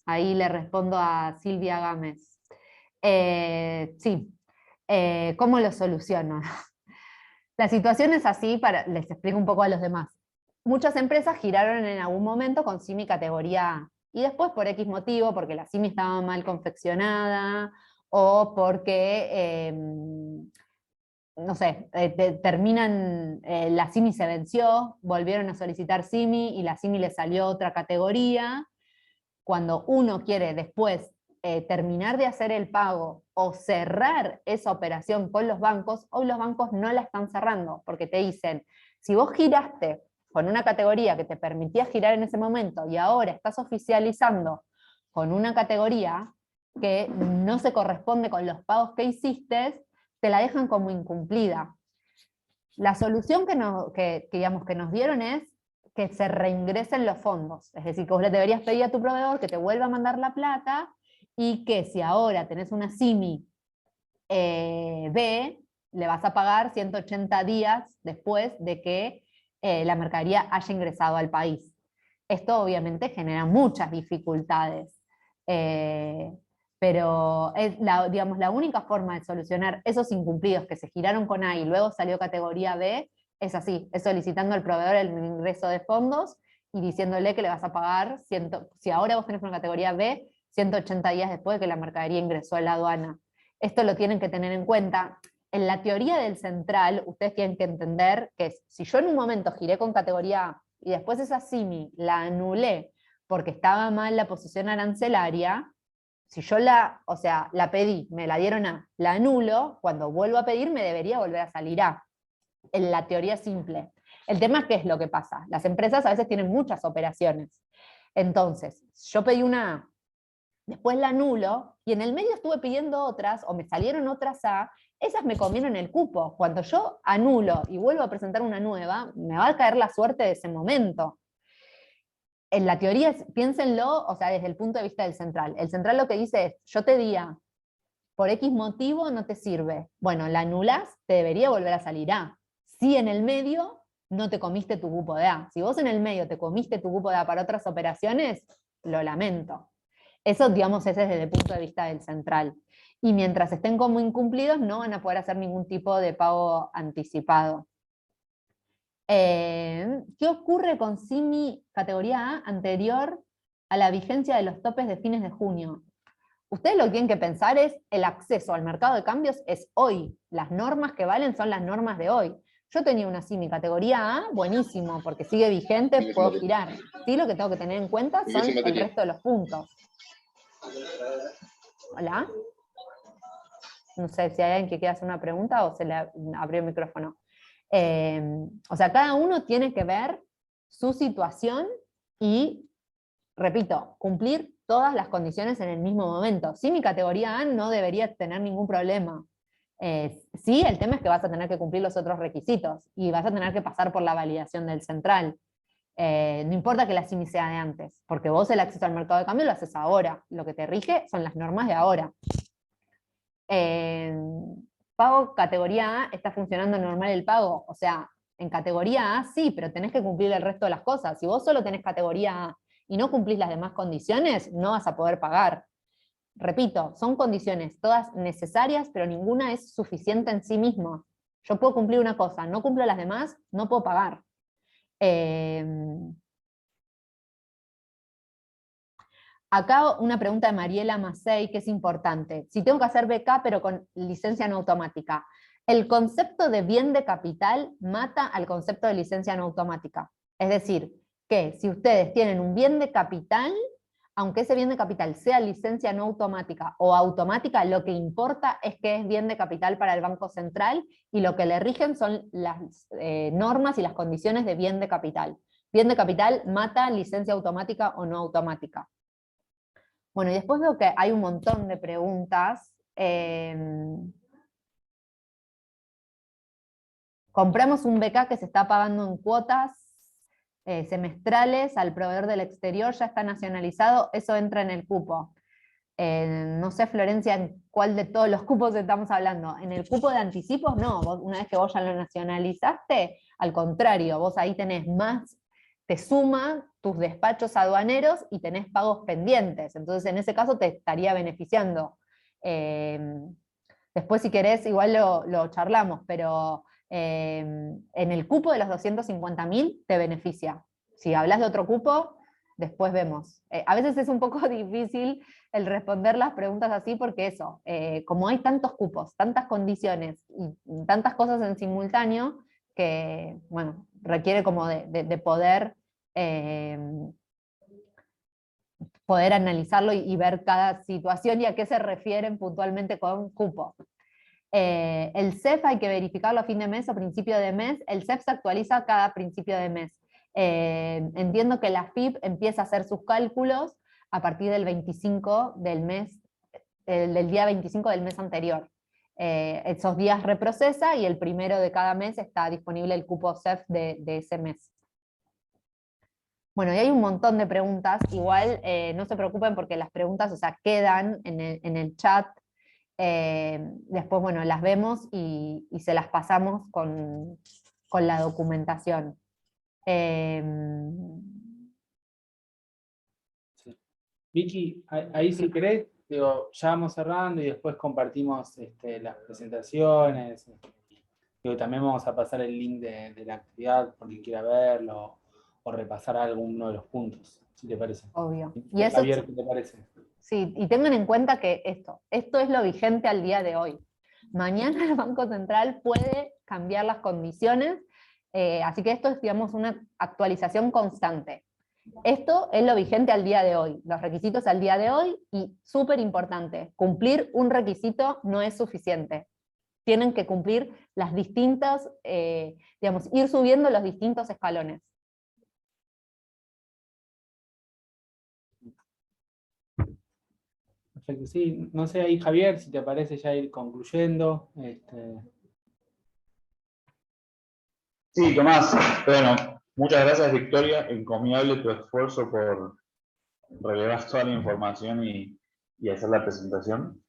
Ahí le respondo a Silvia Gámez. Sí, ¿cómo lo soluciono? La situación es así, les explico un poco a los demás. Muchas empresas giraron en algún momento con SIMI categoría A. Y después por X motivo, porque la SIMI estaba mal confeccionada, o porque, no sé, terminan, la SIMI se venció, volvieron a solicitar SIMI y la SIMI le salió otra categoría. Cuando uno quiere después terminar de hacer el pago o cerrar esa operación con los bancos, hoy los bancos no la están cerrando, porque te dicen, si vos giraste con una categoría que te permitía girar en ese momento y ahora estás oficializando con una categoría que no se corresponde con los pagos que hiciste, te la dejan como incumplida. La solución digamos, que nos dieron es que se reingresen los fondos. Es decir, que vos le deberías pedir a tu proveedor que te vuelva a mandar la plata y que si ahora tenés una SIMI B, le vas a pagar 180 días después de que la mercadería haya ingresado al país. Esto obviamente genera muchas dificultades, pero es digamos, la única forma de solucionar esos incumplidos que se giraron con A y luego salió categoría B, es así, es solicitando al proveedor el ingreso de fondos y diciéndole que le vas a pagar, si ahora vos tenés una categoría B, 180 días después de que la mercadería ingresó a la aduana. Esto lo tienen que tener en cuenta. En la teoría del central, ustedes tienen que entender que si yo en un momento giré con categoría A y después esa SIMI la anulé porque estaba mal la posición arancelaria, si yo la pedí, me la dieron A, la anulo, cuando vuelvo a pedir me debería volver a salir A. En la teoría simple. El tema es qué es lo que pasa. Las empresas a veces tienen muchas operaciones. Entonces, yo pedí una A, después la anulo, y en el medio estuve pidiendo otras, o me salieron otras A, esas me comieron el cupo. Cuando yo anulo y vuelvo a presentar una nueva, me va a caer la suerte de ese momento. En la teoría, piénsenlo, o sea, desde el punto de vista del central. El central lo que dice es, yo te di A, por X motivo no te sirve. Bueno, la anulás, te debería volver a salir A. Si en el medio no te comiste tu cupo de A. Si vos en el medio te comiste tu cupo de A para otras operaciones, lo lamento. Eso, digamos, ese es desde el punto de vista del central. Y mientras estén como incumplidos, no van a poder hacer ningún tipo de pago anticipado. ¿Qué ocurre con SIMI categoría A anterior a la vigencia de los topes de fines de junio? Ustedes lo que tienen que pensar es el acceso al mercado de cambios es hoy. Las normas que valen son las normas de hoy. Yo tenía una SIMI categoría A, buenísimo, porque sigue vigente, puedo girar. Sí, lo que tengo que tener en cuenta son el resto de los puntos. ¿Hola? No sé si hay alguien que quiera hacer una pregunta o se le abrió el micrófono. O sea, cada uno tiene que ver su situación y, repito, cumplir todas las condiciones en el mismo momento. Sí, mi categoría A no debería tener ningún problema. Sí, el tema es que vas a tener que cumplir los otros requisitos y vas a tener que pasar por la validación del central. No importa que la SIMI sea de antes, porque vos el acceso al mercado de cambio lo haces ahora. Lo que te rige son las normas de ahora. Pago categoría A, ¿está funcionando normal el pago? O sea, en categoría A sí, pero tenés que cumplir el resto de las cosas. Si vos solo tenés categoría A y no cumplís las demás condiciones, no vas a poder pagar. Repito, son condiciones todas necesarias, pero ninguna es suficiente en sí misma. Yo puedo cumplir una cosa, no cumplo las demás, no puedo pagar. Acá una pregunta de Mariela Macei que es importante. Si tengo que hacer BK pero con licencia no automática, ¿el concepto de bien de capital mata al concepto de licencia no automática? Es decir, que si ustedes tienen un bien de capital, aunque ese bien de capital sea licencia no automática o automática, lo que importa es que es bien de capital para el Banco Central y lo que le rigen son las normas y las condiciones de bien de capital. Bien de capital mata licencia automática o no automática. Bueno, y después veo que hay un montón de preguntas. Compramos un BK que se está pagando en cuotas semestrales al proveedor del exterior, ya está nacionalizado, eso entra en el cupo. No sé, Florencia, en cuál de todos los cupos estamos hablando. En el cupo de anticipos, no. Una vez que vos ya lo nacionalizaste, al contrario, vos ahí tenés más, te suma tus despachos aduaneros y tenés pagos pendientes. Entonces, en ese caso te estaría beneficiando. Después, si querés, igual lo charlamos, pero en el cupo de los 250.000 te beneficia. Si hablas de otro cupo, después vemos. A veces es un poco difícil el responder las preguntas así, porque eso, como hay tantos cupos, tantas condiciones y tantas cosas en simultáneo, que bueno, requiere como de poder, poder analizarlo y ver cada situación y a qué se refieren puntualmente con cupo. El CEF hay que verificarlo a fin de mes o principio de mes. El CEF se actualiza cada principio de mes. Entiendo que la FIP empieza a hacer sus cálculos a partir del 25 del mes, del día 25 del mes anterior. Esos días reprocesa y el primero de cada mes está disponible el cupo CEF de ese mes. Bueno, y hay un montón de preguntas, igual no se preocupen porque las preguntas, o sea, quedan en el chat. Después, bueno, las vemos y se las pasamos con la documentación. Sí. Vicky, ahí si querés, digo, ya vamos cerrando y después compartimos las presentaciones. Digo, también vamos a pasar el link de la actividad por quien quiera verlo o repasar alguno de los puntos, si te parece. Obvio. Y eso, Javier, ¿qué te parece? Sí, y tengan en cuenta que esto es lo vigente al día de hoy. Mañana el Banco Central puede cambiar las condiciones, así que esto es, digamos, una actualización constante. Esto es lo vigente al día de hoy, los requisitos al día de hoy, y súper importante, cumplir un requisito no es suficiente. Tienen que cumplir las distintas, digamos, ir subiendo los distintos escalones. Perfecto, sí, no sé ahí Javier, si te parece ya ir concluyendo. Sí, Tomás, bueno, muchas gracias Victoria, encomiable tu esfuerzo por relevar toda la información y hacer la presentación.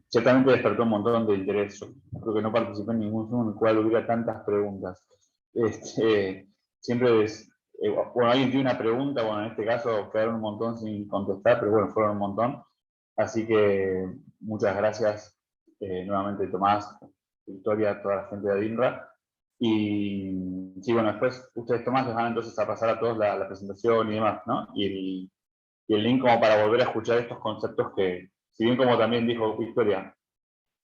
Ciertamente despertó un montón de interés, yo creo que no participé en ningún Zoom en el cual hubiera tantas preguntas. Siempre es, bueno, alguien tiene una pregunta, bueno, en este caso quedaron un montón sin contestar, pero bueno, fueron un montón. Así que muchas gracias nuevamente Tomás, Victoria, toda la gente de ADINRA. Y sí, bueno, después ustedes, Tomás, les van entonces a pasar a todos la presentación y demás, ¿no? Y el link como para volver a escuchar estos conceptos que, si bien como también dijo Victoria,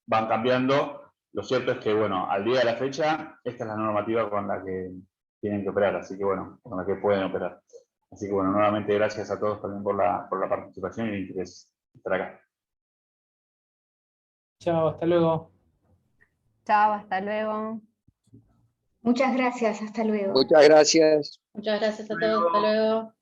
van cambiando, lo cierto es que, bueno, al día de la fecha, esta es la normativa con la que tienen que operar, así que, bueno, con la que pueden operar. Así que, bueno, nuevamente gracias a todos también por la participación y el interés de estar acá. Chao, hasta luego. Chao, hasta luego. Muchas gracias, hasta luego. Muchas gracias. Muchas gracias a todos, hasta luego.